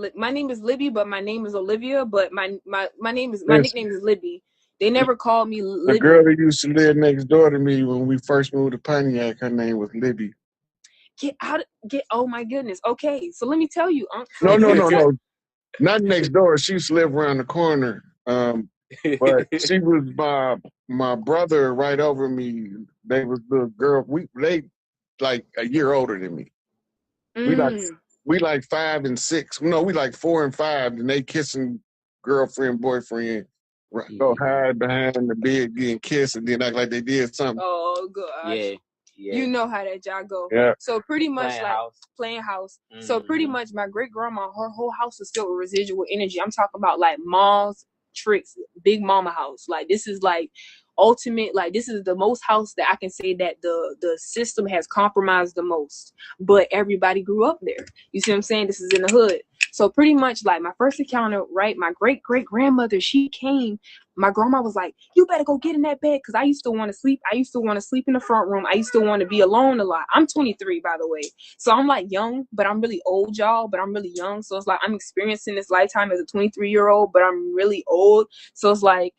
Libby, but my name is Olivia. But my Listen, nickname is Libby. They never called me the girl Libby. that used to live next door to me when we first moved to Pontiac, her name was Libby. Get. Oh my goodness. Okay, so let me tell you, No, no, let me no, tell. no. Not next door. She used to live around the corner. But she was my brother right over me. They was the girl. They like a year older than me. We like Mm, we like 5 and 6. No, we like 4 and 5, and they kissing girlfriend, boyfriend, go hide behind the bed getting kissed, and then act like they did something. oh gosh. Yeah, You yeah. know how that y'all go. Yeah. So pretty much Playing like house. playing house. So pretty Mm-hmm. much my great grandma, her whole house was filled with residual energy. I'm talking about like malls, tricks, big mama house. Like this is like ultimate, like this is the most house that I can say that the system has compromised the most. But everybody grew up there. You see what I'm saying? This is in the hood. So pretty much like my first encounter, right? My great great grandmother, she came. My grandma was like, "You better go get in that bed," because I used to want to sleep. I used to want to sleep in the front room. I used to want to be alone a lot. I'm 23, by the way, so I'm like young, but I'm really old, y'all. But I'm really young, so it's like I'm experiencing this lifetime as a 23-year-old, but I'm really old. So it's like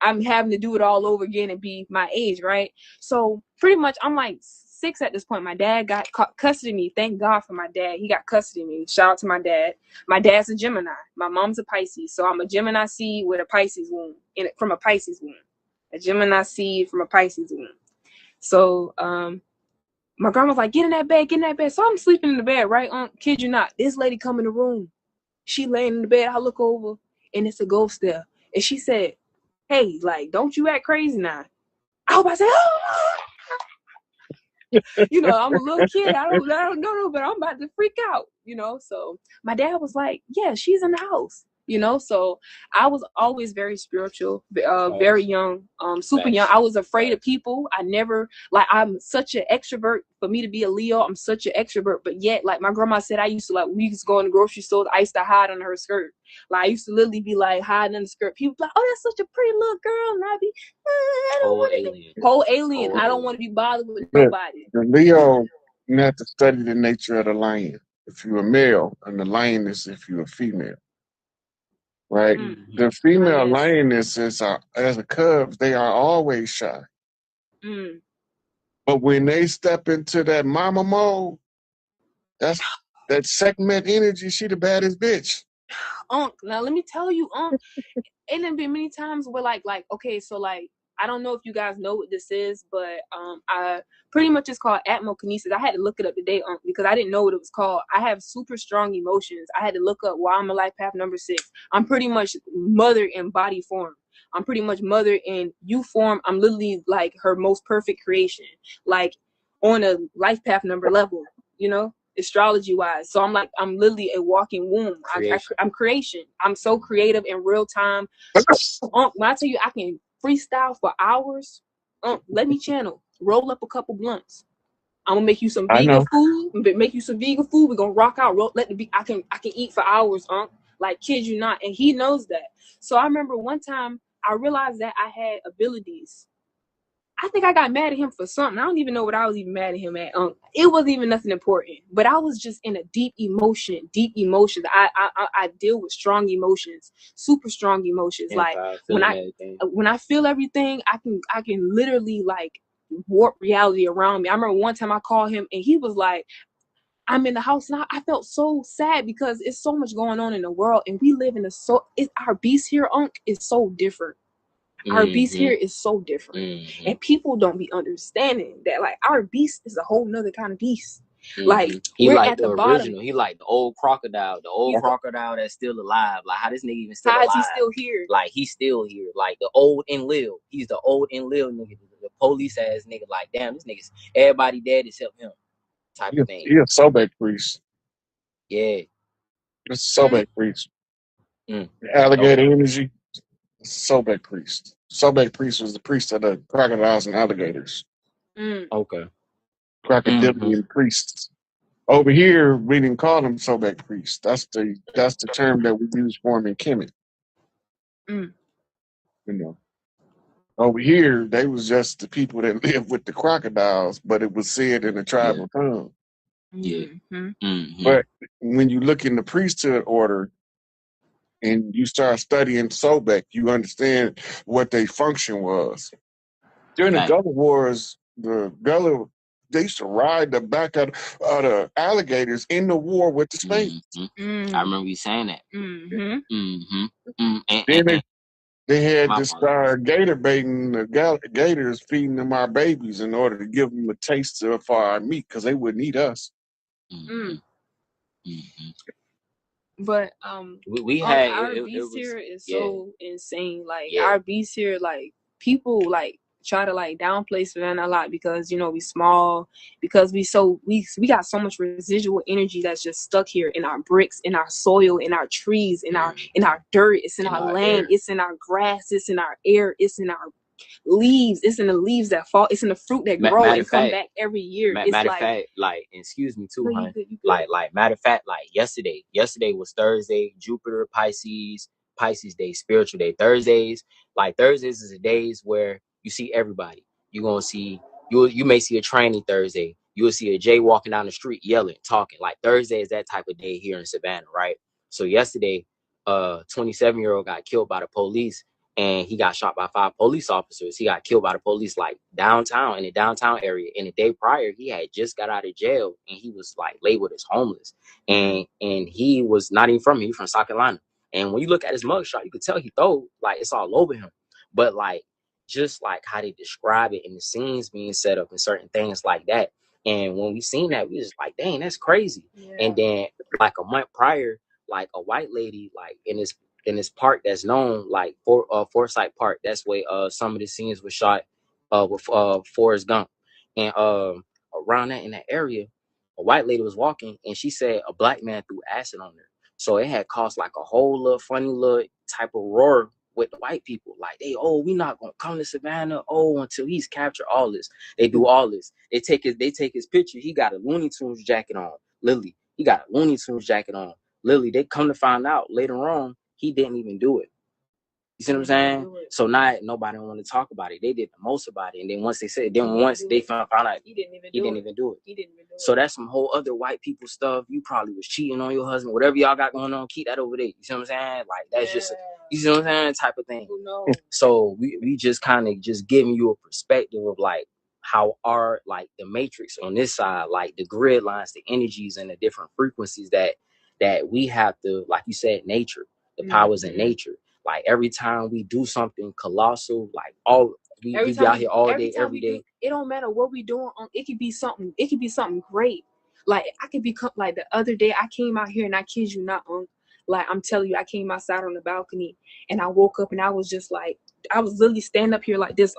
I'm having to do it all over again and be my age, right? So pretty much I'm like 6 at this point. My dad got custody of me. Thank God for my dad. He got custody of me. Shout out to my dad. My dad's a Gemini. My mom's a Pisces. So I'm a Gemini seed with a Pisces womb from a Pisces womb. A Gemini seed from a Pisces womb. So my grandma's like, get in that bed, get in that bed. So I'm sleeping in the bed, right? Kid you not. This lady come in the room. She laying in the bed. I look over and it's a ghost there. And she said, hey, like, don't you act crazy now. I hope I said, oh, I'm a little kid. I don't know, but I'm about to freak out, So my dad was like, yeah, she's in the house, So I was always very spiritual, very young, super young. I was afraid of people. I never, like, I'm such an extrovert. For me to be a Leo, I'm such an extrovert, but yet, like my grandma said, I used to, like, we used to go in the grocery store. I used to hide under her skirt. Like, I used to literally be like hiding under the skirt. People be like, oh, that's such a pretty little girl. And I'd be, I don't want to be whole alien. I don't want to be bothered with Look, nobody. the Leo, you have to study the nature of the lion. If you're a male, and the lioness if you're a female, right? Mm. The Ah, female yes. lionesses are, as a cubs, they are always shy. Mm. But when they step into that mama mode, that's that segment energy. She the baddest bitch. Now let me tell you, it done been many times where okay, so like I don't know if you guys know what this is, but I pretty much it's called atmokinesis. I had to look it up today, because I didn't know what it was called. I have super strong emotions. I had to look up why I'm a life path number 6. I'm pretty much mother in body form. I'm pretty much mother in you form. I'm literally like her most perfect creation, like on a life path number level, astrology wise. So I'm literally a walking womb. I'm creation. I'm so creative in real time. When I tell you I can freestyle for hours, let me channel. Roll up a couple blunts. I'm gonna make you some vegan food. We're gonna rock out. I can eat for hours, like kid you not. And he knows that. So I remember one time I realized that I had abilities. I think I got mad at him for something. I don't even know what I was even mad at him at. It wasn't even nothing important, but I was just in a deep emotions. I deal with strong emotions, super strong emotions. Like when I feel everything, I can literally like warp reality around me. I remember one time I called him and he was like, I'm in the house and I felt so sad because it's so much going on in the world and we live in our beast here, is so different. Our beast here is so different, and people don't be understanding that. Like our beast is a whole nother kind of beast. Like he we're like at the bottom. original. He like the old crocodile, crocodile that's still alive. Like how this nigga even still alive? How is he still here? Like he's still here. Like the old and live. He's the old and live nigga. The police ass nigga. Like damn, this nigga's everybody dead except him. Type of thing. He a Sobek priest. Yeah. It's a Sobek priest. Alligator energy. Sobek priest. Sobek priest was the priest of the crocodiles and alligators. Okay. Crocodilian priests. Over here, we didn't call them Sobek priests. That's the term that we use for them in Kemet. You know. Over here, they was just the people that lived with the crocodiles, but it was said in the tribal tongue. Yeah. But when you look in the priesthood order and you start studying Sobek, you understand what their function was. During the Gullah Wars, the Gullah, they used to ride the back of the alligators in the war with the Spaniards. I remember you saying that. Then they had to start gator baiting the gators, feeding them our babies in order to give them a taste of our meat because they wouldn't eat us. But we had our beast here is so insane. Like our beast here, like people like try to like downplay Savannah a lot because we small, because we got so much residual energy that's just stuck here in our bricks, in our soil, in our trees, in our dirt, it's in our land, it's in our grass, it's in our air, it's in our leaves, it's in the leaves that fall, it's in the fruit that grow and come back every year. Matter of fact, like excuse me too, hon. Like matter of fact, like yesterday was Thursday, Jupiter, Pisces day, spiritual day. Thursdays is the days where you see everybody. You're gonna see you may see a training Thursday. You will see a Jay walking down the street yelling, talking. Like Thursday is that type of day here in Savannah, right? So yesterday, 27-year-old got killed by the police. And he got shot by 5 police officers. He got killed by the police like downtown, in the downtown area. And the day prior, he had just got out of jail and he was like labeled as homeless. And he was not even from here. He from South Carolina. And when you look at his mugshot, you could tell he throw like it's all over him. But like just like how they describe it and the scenes being set up and certain things like that. And when we seen that, we was like, dang, that's crazy. Yeah. And then like a month prior, like a white lady, like in this park that's known like Forsyth Park. That's where some of the scenes were shot with Forrest Gump. And around that in that area, a white lady was walking and she said a black man threw acid on her. So it had caused like a whole little funny little type of roar with the white people. Like we not gonna come to Savannah until he's captured all this. They do all this. They take his picture. He got a Looney Tunes jacket on. Lily, he got a Looney Tunes jacket on. Lily, they come to find out later on he didn't even do it. You see what I'm saying? So now nobody want to talk about it. They did the most about it. And then once they said, they found out he didn't even do it. So that's some whole other white people stuff. You probably was cheating on your husband. Whatever y'all got going on, keep that over there. You see what I'm saying? Like that's just you see what I'm saying? Type of thing. So we just kind of just giving you a perspective of like how our like the matrix on this side, like the grid lines, the energies and the different frequencies that we have to, like you said, nature. The powers in nature. Like every time we do something colossal, like we be out here all day, every day. It don't matter what we doing. It could be something great. Like I could become like the other day I came out here and I kid you not, like I'm telling you, I came outside on the balcony and I woke up and I was just like, I was literally standing up here like this,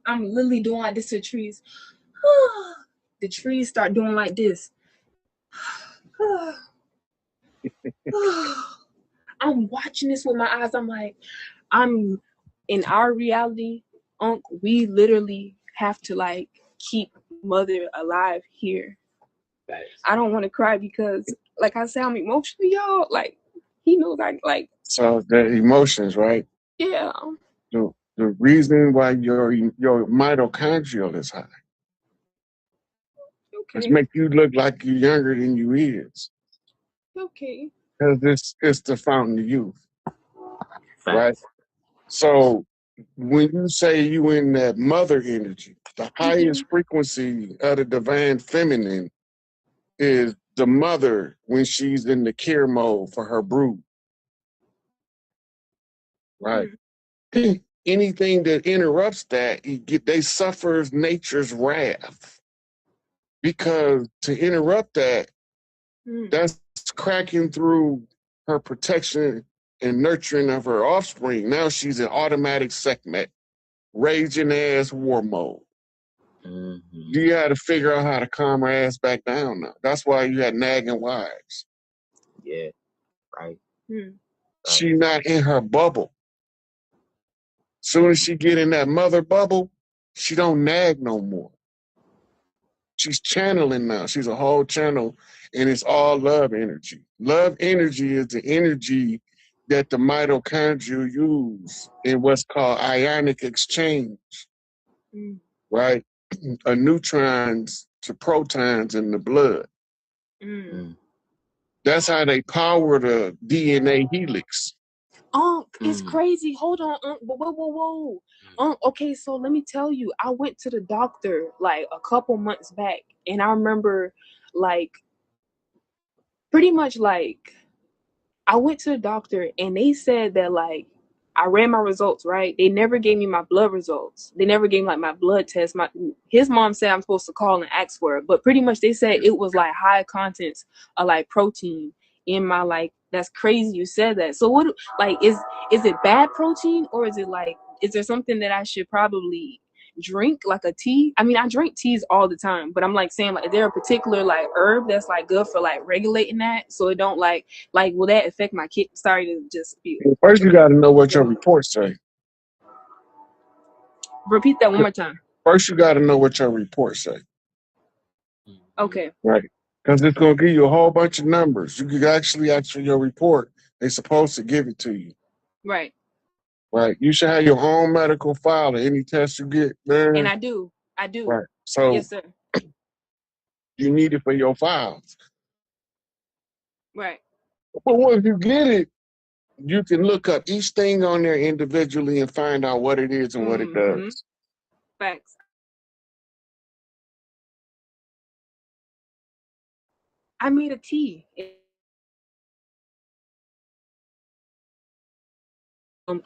I'm literally doing like this to the trees. The trees start doing like this. I'm watching this with my eyes. I'm like, I'm in our reality, Unc, we literally have to like keep mother alive here. I don't want to cry because, like I said, I'm emotional, y'all. Like, he knows I like. So the emotions, right? Yeah. The reason why your mitochondrial is high is Okay. make you look like you're younger than you is. Okay. Because it's the fountain of youth, right? Facts. So when you say you in that mother energy, the Mm-hmm. highest frequency of the divine feminine is the mother when she's in the care mode for her brood, right? Mm. Anything that interrupts that, they suffers nature's wrath. Because to interrupt that, Mm. that's cracking through her protection and nurturing of her offspring. Now she's in automatic segment, raging ass war mode. Mm-hmm. You got to figure out how to calm her ass back down now. That's why you had nagging wives. Yeah. Right. Mm. Right. She not in her bubble. Soon as she get in that mother bubble, she don't nag no more. She's channeling now. She's a whole channel, and it's all love energy. Love energy is the energy that the mitochondria use in what's called ionic exchange, Mm. right? A neutrons to protons in the blood. Mm. Mm. That's how they power the DNA helix. Unc, it's Mm. crazy. Hold on, Unc. Whoa. Unc, okay, so let me tell you, I went to the doctor like a couple months back, and I remember like pretty much like I went to the doctor and they said that like I ran my results, right? They never gave me my blood results. They never gave me like my blood test. My his mom said I'm supposed to call and ask for it, but pretty much they said it was like high contents of like protein in my like that's crazy you said that. So what like is it bad protein or is it like is there something that I should probably drink like a tea? I mean, I drink teas all the time, but I'm like saying like is there a particular like herb that's like good for like regulating that so it don't like will that affect my kid? Sorry to just be First, you got to know what your reports say. repeat that one more time. First, you got to know what your reports say, Mm-hmm. Okay. right? Because it's going to give you a whole bunch of numbers. You can actually ask for your report. They're supposed to give it to you, Right. right? You should have your own medical file of any test you get, And man. I do. I do. Right. So Yes, sir. you need it for your files. Right. But once you get it, you can look up each thing on there individually and find out what it is and what it Mm-hmm. does. Facts. I made a tea.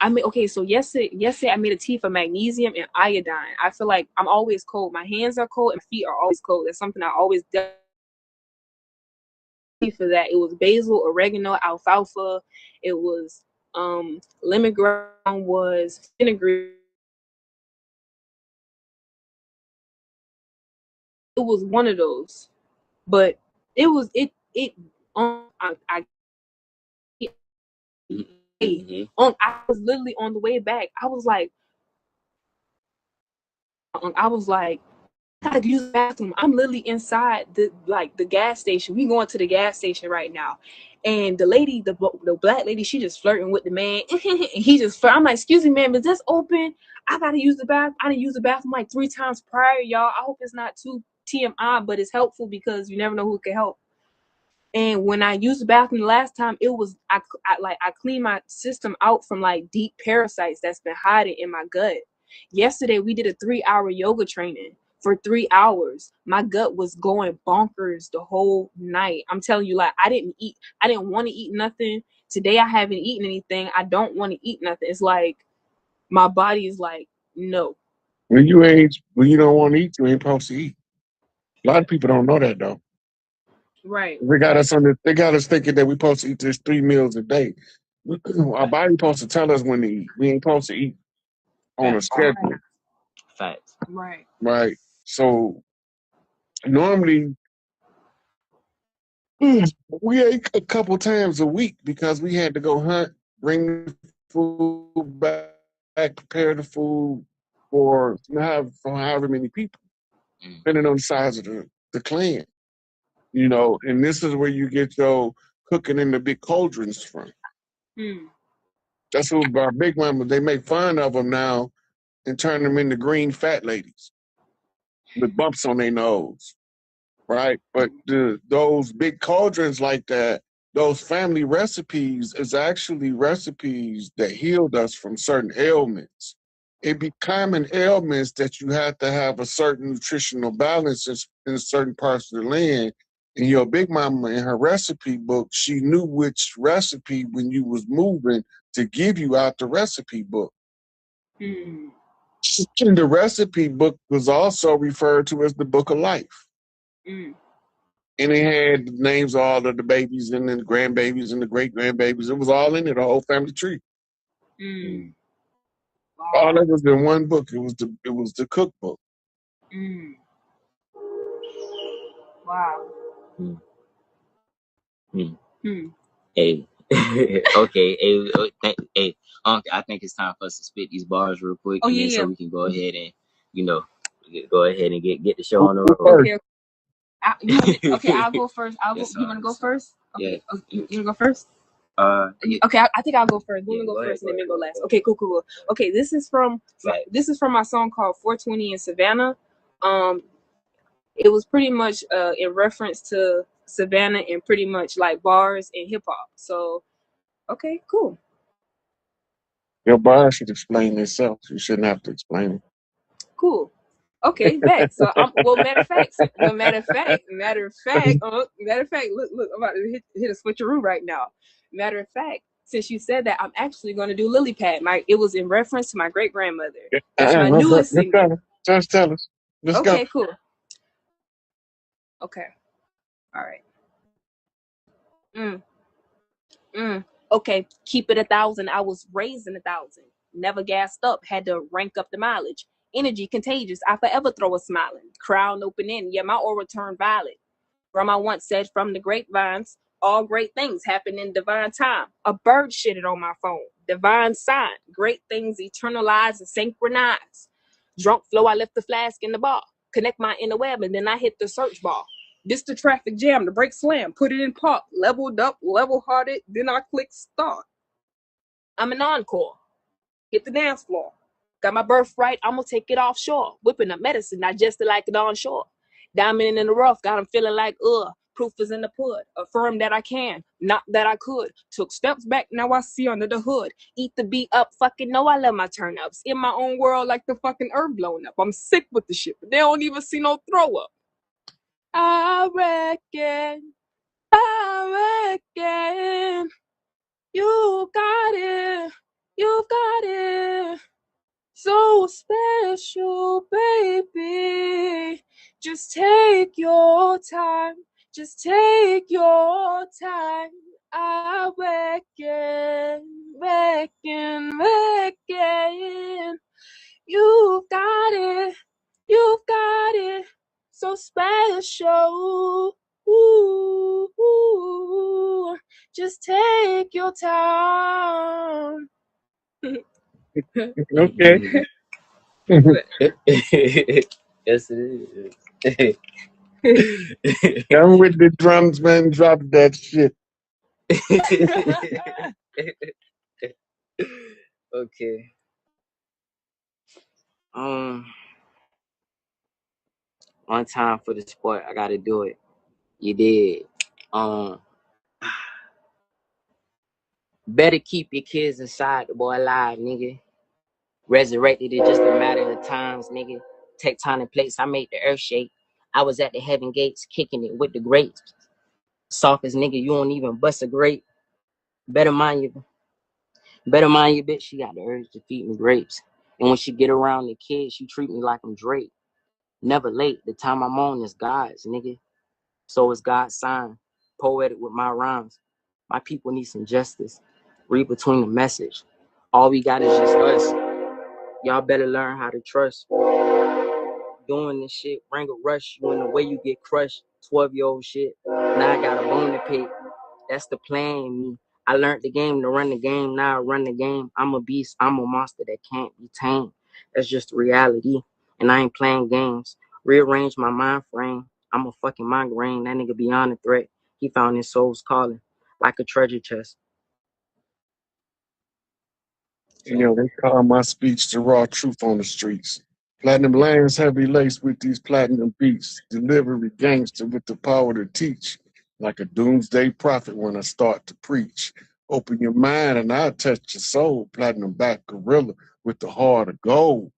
I made okay. So yesterday I made a tea for magnesium and iodine. I feel like I'm always cold. My hands are cold and my feet are always cold. That's something I always do for that. It was basil, oregano, alfalfa. It was lemongrass. Was fenugreek. It was one of those, but it was it. I Mm-hmm. I was literally on the way back. I was like, I gotta use the bathroom. I'm literally inside the gas station. We going to the gas station right now, and the lady, the black lady, she just flirting with the man, and he just. I'm like, excuse me, ma'am, is this open? I gotta use the bath. I didn't use the bathroom like 3 times prior, y'all. I hope it's not too TMI, but it's helpful because you never know who can help. And when I used the bathroom the last time, it was I cleaned my system out from like deep parasites that's been hiding in my gut. Yesterday we did a 3 hour yoga training for 3 hours. My gut was going bonkers the whole night. I'm telling you, like I didn't eat. I didn't want to eat nothing. Today I haven't eaten anything. I don't want to eat nothing. It's like my body is like no. When you don't want to eat, you ain't supposed to eat. A lot of people don't know that though. Right. They got us thinking that we're supposed to eat this 3 meals a day. Our body supposed to tell us when to eat. We ain't supposed to eat on a Facts. schedule, Facts. Right. right? So normally we ate a couple times a week because we had to go hunt, bring the food back, prepare the food for however many people, Mm. depending on the size of the clan. You know, and this is where you get your cooking in the big cauldrons from. Mm. That's who our big mama. They make fun of them now and turn them into green fat ladies with bumps on their nose, right? But those big cauldrons like that, those family recipes is actually recipes that healed us from certain ailments. It be common ailments that you have to have a certain nutritional balance in certain parts of the land. And your big mama in her recipe book, she knew which recipe when you was moving to give you out the recipe book. Mm. The recipe book was also referred to as the book of life. Mm. And it had the names of all of the babies and the grandbabies and the great grandbabies. It was all in it, the whole family tree. Mm. All Wow. that was in one book. It was the cookbook. Mm. Wow. Mm. Mm. Hmm. Hey. Okay. Hey. I think it's time for us to spit these bars real quick, Oh and then yeah, so yeah. we can go ahead and you know go ahead and get the show Who on the road. first? Okay. You want okay? I'll go first. Yes, You want to go sir. first? Yeah. Okay. You want to go first? Yeah. Okay. I think I'll go first. Women Yeah, go go ahead, first, and then men go last. go Okay. ahead. Cool. Okay. Fact. This is from my song called 420 in Savannah. Um, it was pretty much in reference to Savannah and pretty much like bars and hip hop. So okay, cool. Your bar should explain itself. You shouldn't have to explain Cool. Okay, bet. So I'm well. Matter of fact. Look, I'm about to hit a switcheroo right now. Matter of fact, since you said that, I'm actually going to do Lily Pad. It was in reference to my great grandmother. it. That's my newest Let's single. go. Just tell us. Let's go. Okay, cool. Okay, all right. Mm, okay, keep it 1,000. I was raised in 1,000. Never gassed up. Had to rank up the mileage. Energy contagious. I forever throw a smiling. Crown open in. Yeah, my aura turned violet. Grandma once said from the grapevines, all great things happen in divine time. A bird shitted on my phone. Divine sign. Great things eternalize and synchronize. Drunk flow, I left the flask in the bar. Connect my inner web and then I hit the search bar. This the traffic jam, the brake slam, put it in park. Leveled up, level hearted, then I click start. I'm an encore. Hit the dance floor. Got my birthright, I'm gonna take it offshore. Whipping up medicine, digest it like it onshore. Diamond in the rough, got him feeling like, proof is in the put. Affirm that I can, not that I could. Took steps back, now I see under the hood. Eat the beat up, fucking know I love my turn ups. In my own world, like the fucking herb blown up. I'm sick with the shit, but they don't even see no throw up. I reckon, you got it, you got it. So special, baby. Just take your time. Just take your time. I reckon. You've got it. You've got it. So special. Ooh, ooh. Just take your time. Okay. Yes, it Come with the drums, man. Drop that shit. Okay. Um, one time for the sport, I gotta do it. You did. Um, better keep your kids inside the boy alive, nigga. Resurrected it just a matter of times, nigga. Tectonic plates, I made the earth shake. I was at the heaven gates, kicking it with the grapes. Soft as nigga, you don't even bust a grape. Better mind you, better mind your bitch. She got the urge to feed me grapes. And when she get around the kids, she treat me like I'm Drake. Never late. The time I'm on is God's, nigga. So is God's sign. Poetic with my rhymes. My people need some justice. Read between the message. All we got is just us. Y'all better learn how to trust. Doing this shit, bring a rush. You in the way you get crushed. 12-year-old shit. Now I got a bone to pick. That's the plan in me. I learned the game to run the game. Now I run the game. I'm a beast. I'm a monster that can't be tamed. That's just reality. And I ain't playing games. Rearrange my mind frame. I'm a fucking migraine. That nigga beyond a threat. He found his soul's calling like a treasure chest. You know, So, they call my speech the raw truth on the streets. Platinum lands heavy laced with these platinum beats. Delivery gangster with the power to teach. Like a doomsday prophet when I start to preach. Open your mind and I'll touch your soul. Platinum back gorilla with the heart of gold.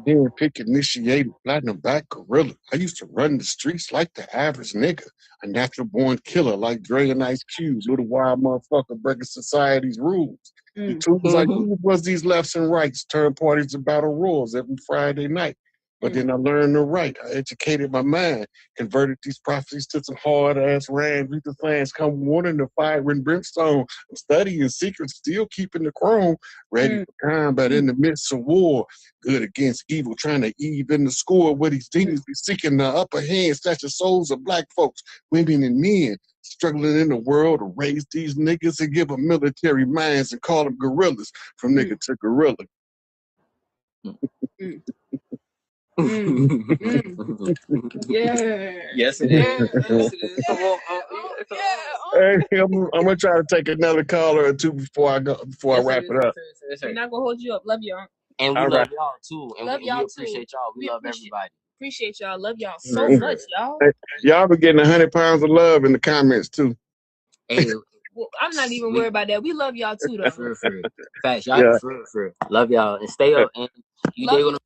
Then pick initiated platinum back gorilla. I used to run the streets like the average nigga. A natural born killer like Dre and Ice Cube. Little wild motherfucker breaking society's rules. The tools I used was these lefts and rights. Turn parties to battle royals every Friday night. But then I learned to write. I educated my mind, converted these prophecies to some hard ass rhymes. Read the flames come warning the fire and brimstone. I'm studying secrets, still keeping the chrome, ready for combat in the midst of war. Good against evil, trying to even the score where these demons be seeking the upper hand, snatch the souls of black folks, women, and men struggling in the world to raise these niggas and give them military minds and call them gorillas from nigga to gorilla. Yeah. yes, it Yeah. is. Yes, it is. Hey, I'm gonna try to take another caller or two before I go before I Yes, sir. wrap Yes, it up. sir. Yes, We're sir. not gonna hold you up. Love y'all. And we All right. love y'all too. And Love we y'all appreciate too. y'all. We We love appreciate everybody. appreciate y'all. Love y'all so Hey, much, y'all. y'all been getting 100 pounds of love in the comments too. Hey, Well, I'm not even we worried about that. We love y'all too, though. for facts. Y'all Yeah, for love y'all and stay up and you Love they you. gonna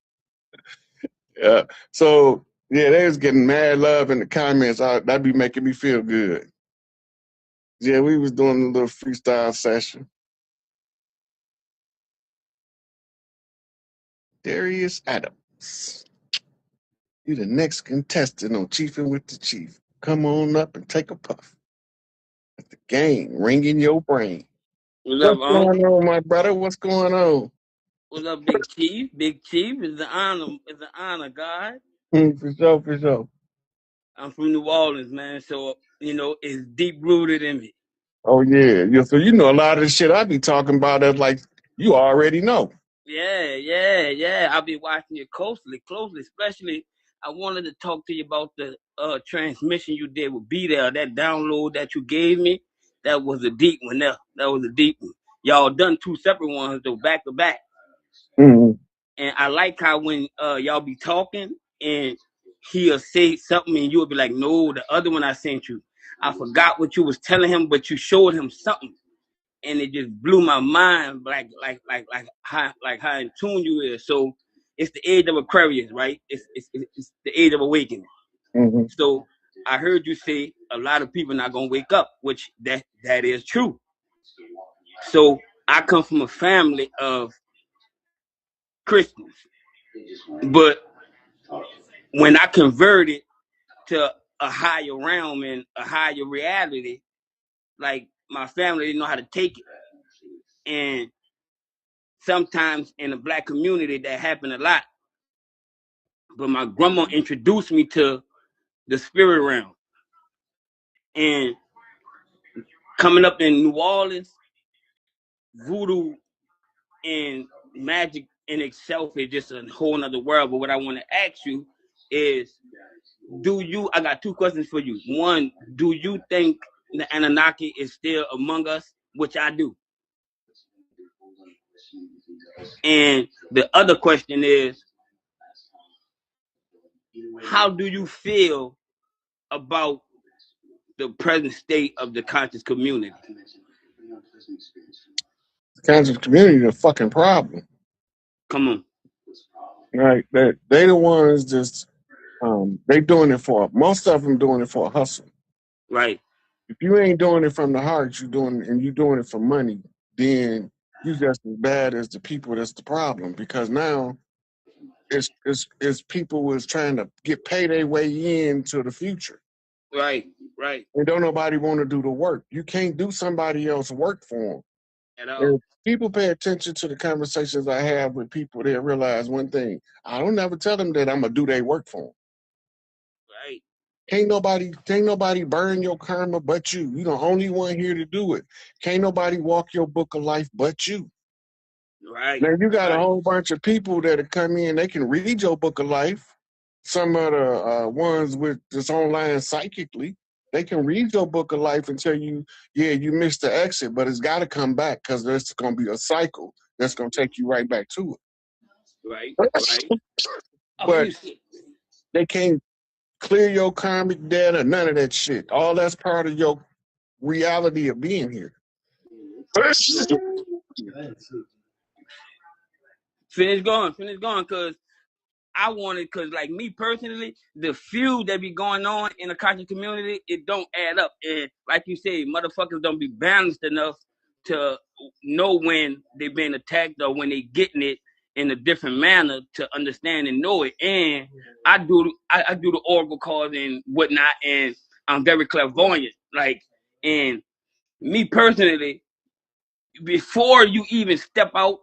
yeah. So yeah, they was getting mad love in the comments. That'd be making me feel good. Yeah, we was doing a little freestyle session. Darius Adams, you the next contestant on Chiefing with the Chief. Come on up and take a puff. Let the game ring in your brain. What's up, What's Unc? going on, my brother? What's going on? What's up, Big Chief? Big Chief is the honor. Is the honor, God. For sure, for sure. I'm from New Orleans, man. So it's deep rooted in me. Oh yeah, yeah. So you know a lot of the shit I be talking about that like you already know. Yeah, yeah, yeah. I'll be watching you closely. Especially, I wanted to talk to you about the transmission you did with B there. That download that you gave me, that was a deep one. That was a deep one. Y'all done two separate ones though, back to back. Mm-hmm. And I like how when y'all be talking and he'll say something and you'll be like, no, the other one I sent you. I forgot what you was telling him, but you showed him something. And it just blew my mind like how in tune you is. So it's the age of Aquarius, right? It's the age of awakening. Mm-hmm. So I heard you say a lot of people not gonna wake up, which that is true. So I come from a family of Christians, but when I converted to a higher realm and a higher reality, like my family didn't know how to take it. And sometimes in the black community that happened a lot. But my grandma introduced me to the spirit realm. And coming up in New Orleans, voodoo and magic in itself is just a whole nother world. But what I want to ask you is, I got two questions for you. One, do you think the Anunnaki is still among us? Which I do. And the other question is, how do you feel about the present state of the conscious community? The kinds of community a fucking problem. Come on. Right? They the ones just they doing it for most of them doing it for a hustle. Right. If you ain't doing it from the heart, you doing it for money, then you just as bad as the people that's the problem. Because now it's people was trying to get pay their way into the future. Right. Right. And don't nobody want to do the work. You can't do somebody else work for them. at all. If people pay attention to the conversations I have with people, they realize one thing. I don't never tell them that I'm gonna do their work for them. Right, Can't nobody burn your karma but you. You the only one here to do it. Can't nobody walk your book of life but you. right, Now you got a right, whole bunch of people that come in. They can read your book of life. Some of the ones with this online psychically, they can read your book of life and tell you, yeah, you missed the exit, but it's got to come back because there's going to be a cycle that's going to take you right back to right, right. it. Oh, But you see, they can't clear your karmic debt or none of that shit. All that's part of your reality of being here. finish going, cause I wanted, cause like me personally, the feud that be going on in the conscious community, it don't add up. And like you say, motherfuckers don't be balanced enough to know when they being attacked or when they getting it in a different manner to understand and know it. And I do the oracle cards and whatnot, and I'm very clairvoyant. Like, and me personally, before you even step out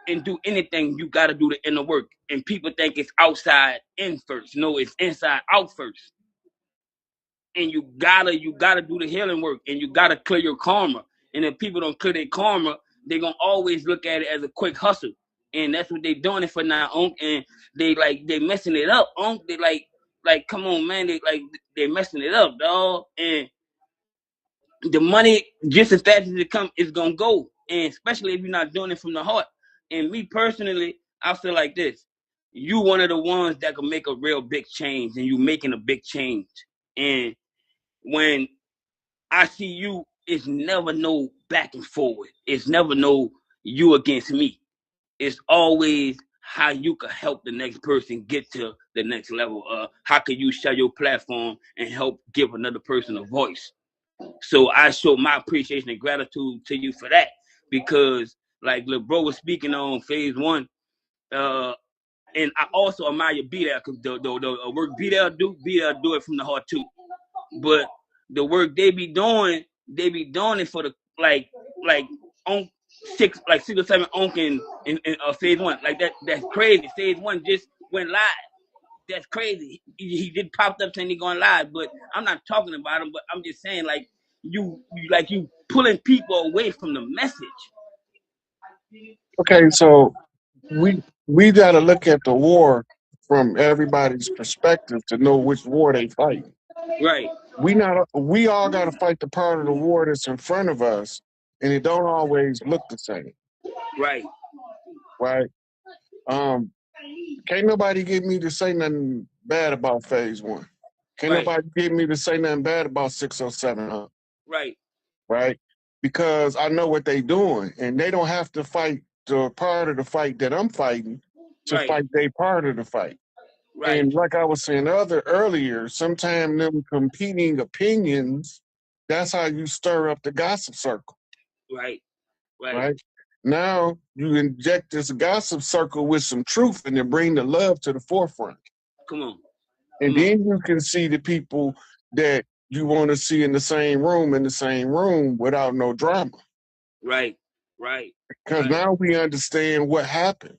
and do anything, you got to do the inner work. And people think it's outside in first. No, it's inside out first. And you gotta do the healing work, and you gotta clear your karma. And if people don't clear their karma, they're gonna always look at it as a quick hustle. And that's what they doing it for now, and they messing it up, They like come on, man, they messing it up, dog. And the money just as fast as it come is gonna go, and especially if you're not doing it from the heart. And me personally, I feel like this: you one of the ones that can make a real big change, and you making a big change. And when I see you, it's never no back and forward. It's never no you against me. It's always how you can help the next person get to the next level. How can you share your platform and help give another person a voice? So I show my appreciation and gratitude to you for that, because like little bro was speaking on phase one, uh, and I also admire Be There, because the work Be There do it from the heart too. But the work they be doing it for the like on six or seven onk in phase one. Like that's crazy. Phase one just went live. That's crazy. He did popped up saying he going live, but I'm not talking about him. But I'm just saying, like you pulling people away from the message. Okay, so we got to look at the war from everybody's perspective to know which war they fight. Right, We all got to fight the part of the war that's in front of us, and it don't always look the same, right, right? Um, can't nobody get me to say nothing bad about phase one. Can't right, nobody get me to say nothing bad about 607, right, right? Because I know what they doing, and they don't have to fight the part of the fight that I'm fighting to right, fight their part of the fight. right. And like I was saying earlier, sometimes them competing opinions, that's how you stir up the gossip circle, Right, right. right? Now you inject this gossip circle with some truth and then bring the love to the forefront. Come on, And come on. then you can see the people that you want to see in the same room without no drama. Right, right, Because right. now we understand what happened,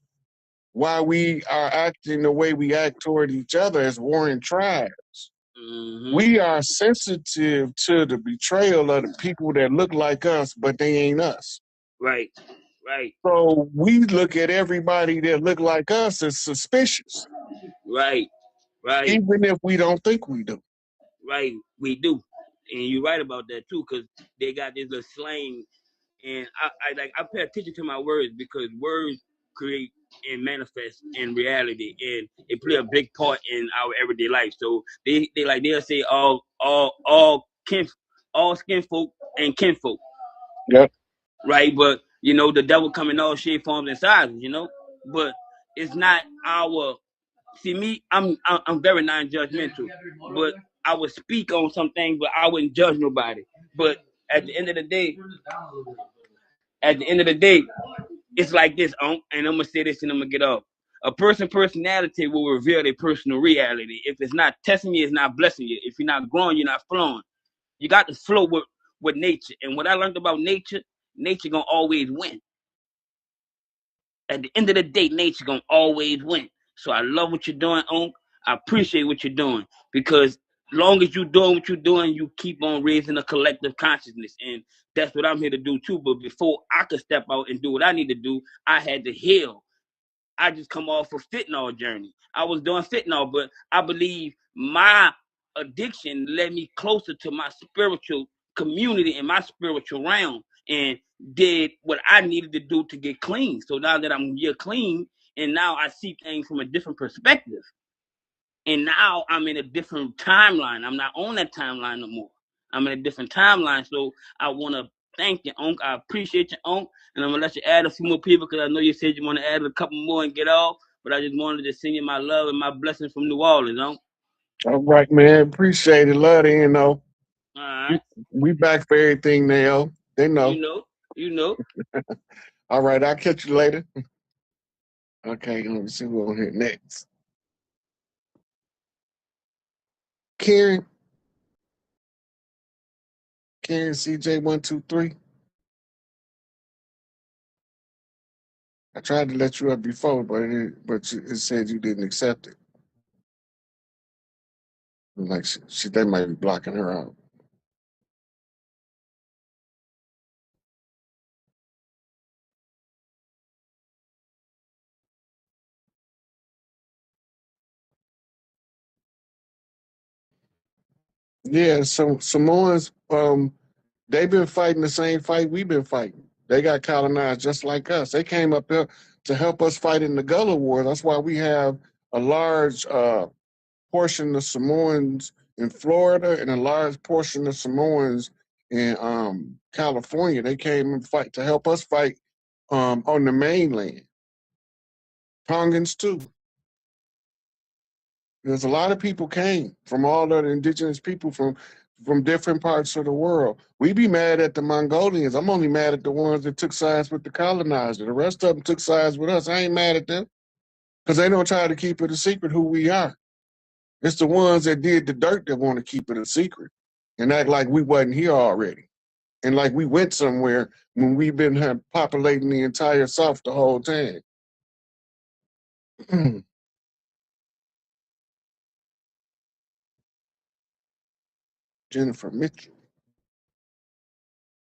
why we are acting the way we act toward each other as warring tribes. Mm-hmm. We are sensitive to the betrayal of the people that look like us, but they ain't us. Right, right, So we look at everybody that look like us as suspicious, right, right, even if we don't think we do. right. We do, and you're right about that too, because they got this little slang, and I pay attention to my words, because words create and manifest in reality, and it play a big part in our everyday life. So they'll say all all skin folk and kinfolk, Yep. right? But the devil come in all shape, forms, and sizes, but it's not our. See me, I'm very non-judgmental, but I would speak on something, but I wouldn't judge nobody. But at the end of the day, at the end of the day, it's like this, and I'm gonna say this and I'm gonna get off. A personality will reveal their personal reality. If it's not testing you, it's not blessing you. If you're not growing, you're not flowing. You got to flow with nature. And what I learned about nature nature gonna always win. At the end of the day, nature gonna always win. So I love what you're doing, Unc. I appreciate what you're doing because long as you're doing what you're doing, you keep on raising a collective consciousness, and that's what I'm here to do too. But before I could step out and do what I need to do, I had to heal. I just come off a fentanyl journey. I was doing fentanyl, but I believe my addiction led me closer to my spiritual community and my spiritual realm and did what I needed to do to get clean. So now that I'm clean and now I see things from a different perspective. And now I'm in a different timeline. I'm not on that timeline no more. I'm in a different timeline. So I want to thank you, Unc. I appreciate you, Unc. And I'm going to let you add a few more people because I know you said you want to add a couple more and get off. But I just wanted to send you my love and my blessings from New Orleans, Unc. All right, man. Appreciate it. Love it, All We, right. we back for everything now. They You know. know. You know. All right, I'll catch you later. Okay, let me see who on here next. Karen. Karen CJ123. I tried to let you up before, but it said you didn't accept it. Like they might be blocking her out. Yeah, so Samoans, they've been fighting the same fight we've been fighting. They got colonized just like us. They came up here to help us fight in the Gullah War. That's why we have a large portion of Samoans in Florida and a large portion of Samoans in California. They came and fight to help us fight on the mainland. Tongans too. There's a lot of people came from all the indigenous people from different parts of the world. We be mad at the Mongolians. I'm only mad at the ones that took sides with the colonizer. The rest of them took sides with us. I ain't mad at them because they don't try to keep it a secret who we are. It's the ones that did the dirt that want to keep it a secret and act like we wasn't here already and like we went somewhere when we've been populating the entire South the whole time. Jennifer Mitchell.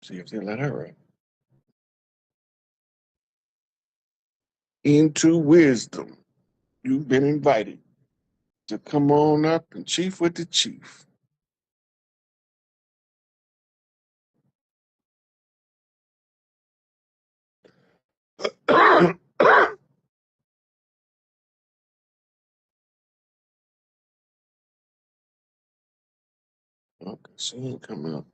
See if they let her in. Into wisdom. You've been invited to come on up and chief with the chief. Okay, she ain't coming up.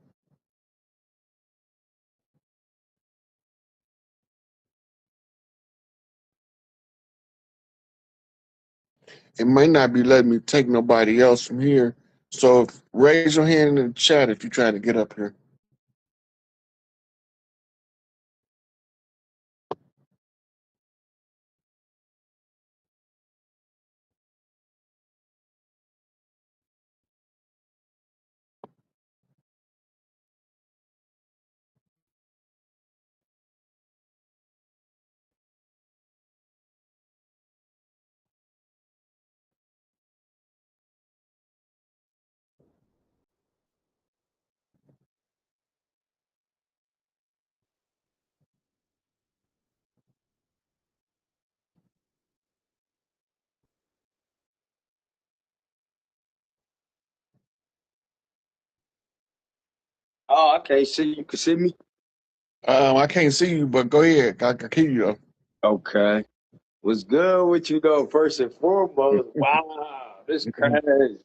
It might not be letting me take nobody else from here. So raise your hand in the chat if you're trying to get up here. Oh, I can't see you. Can see me? I can't see you, but go ahead. I can hear you. Okay. What's good with you though? First and foremost, wow, this crazy.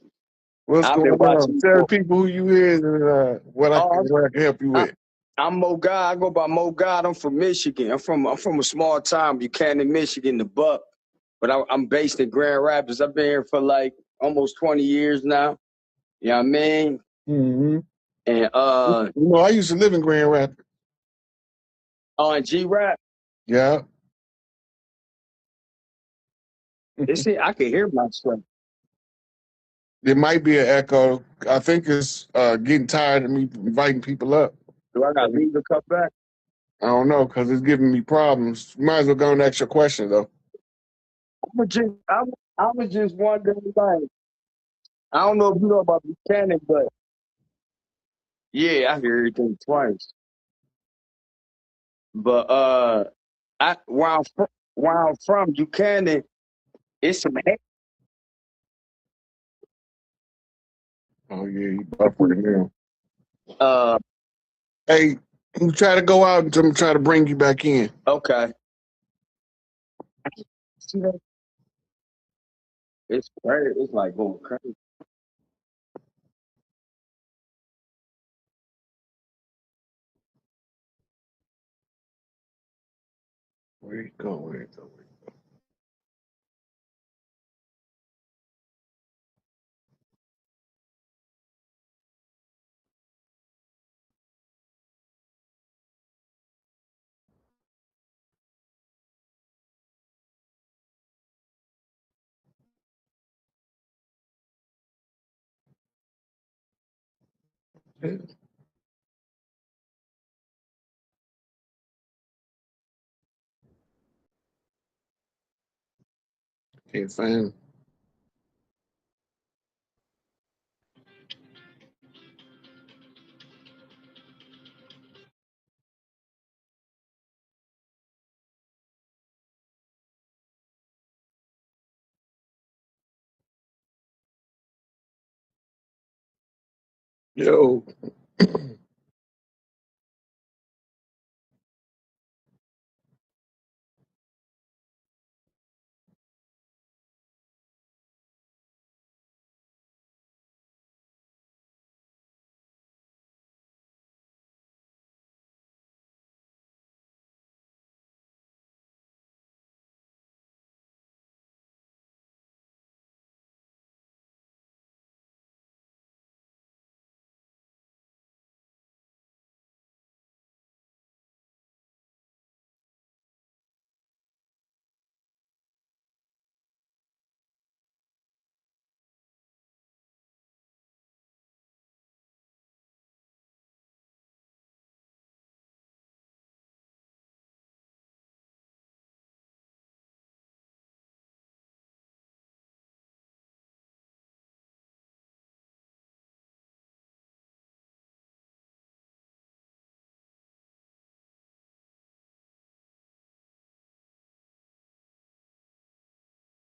What's I've going been on? watching you Tell for. people who you is and Oh, what I can help you I, with. I'm Mo God. I go by Mo God. I'm from Michigan. I'm from a small town, Buchanan, Michigan, the Buck. But I'm based in Grand Rapids. I've been here for like almost 20 years now. You know what I mean? Mm-hmm. And I used to live in Grand Rapids. on G Rap, Yeah. I can hear myself. There might be an echo. I think it's getting tired of me inviting people up. Do I got to leave and come back? I don't know because it's giving me problems. You might as well go and ask your question though. I was just wondering, like, I don't know if you know about Buchanan, but yeah, I hear everything twice. But where I'm from, Buchanan, it's some Oh yeah, you buffering now. uh Hey, I'm try to go out and I'm try to bring you back in. okay. See that? It's crazy. It's like going crazy. Where you go? Where you go? Can't find him. Yo.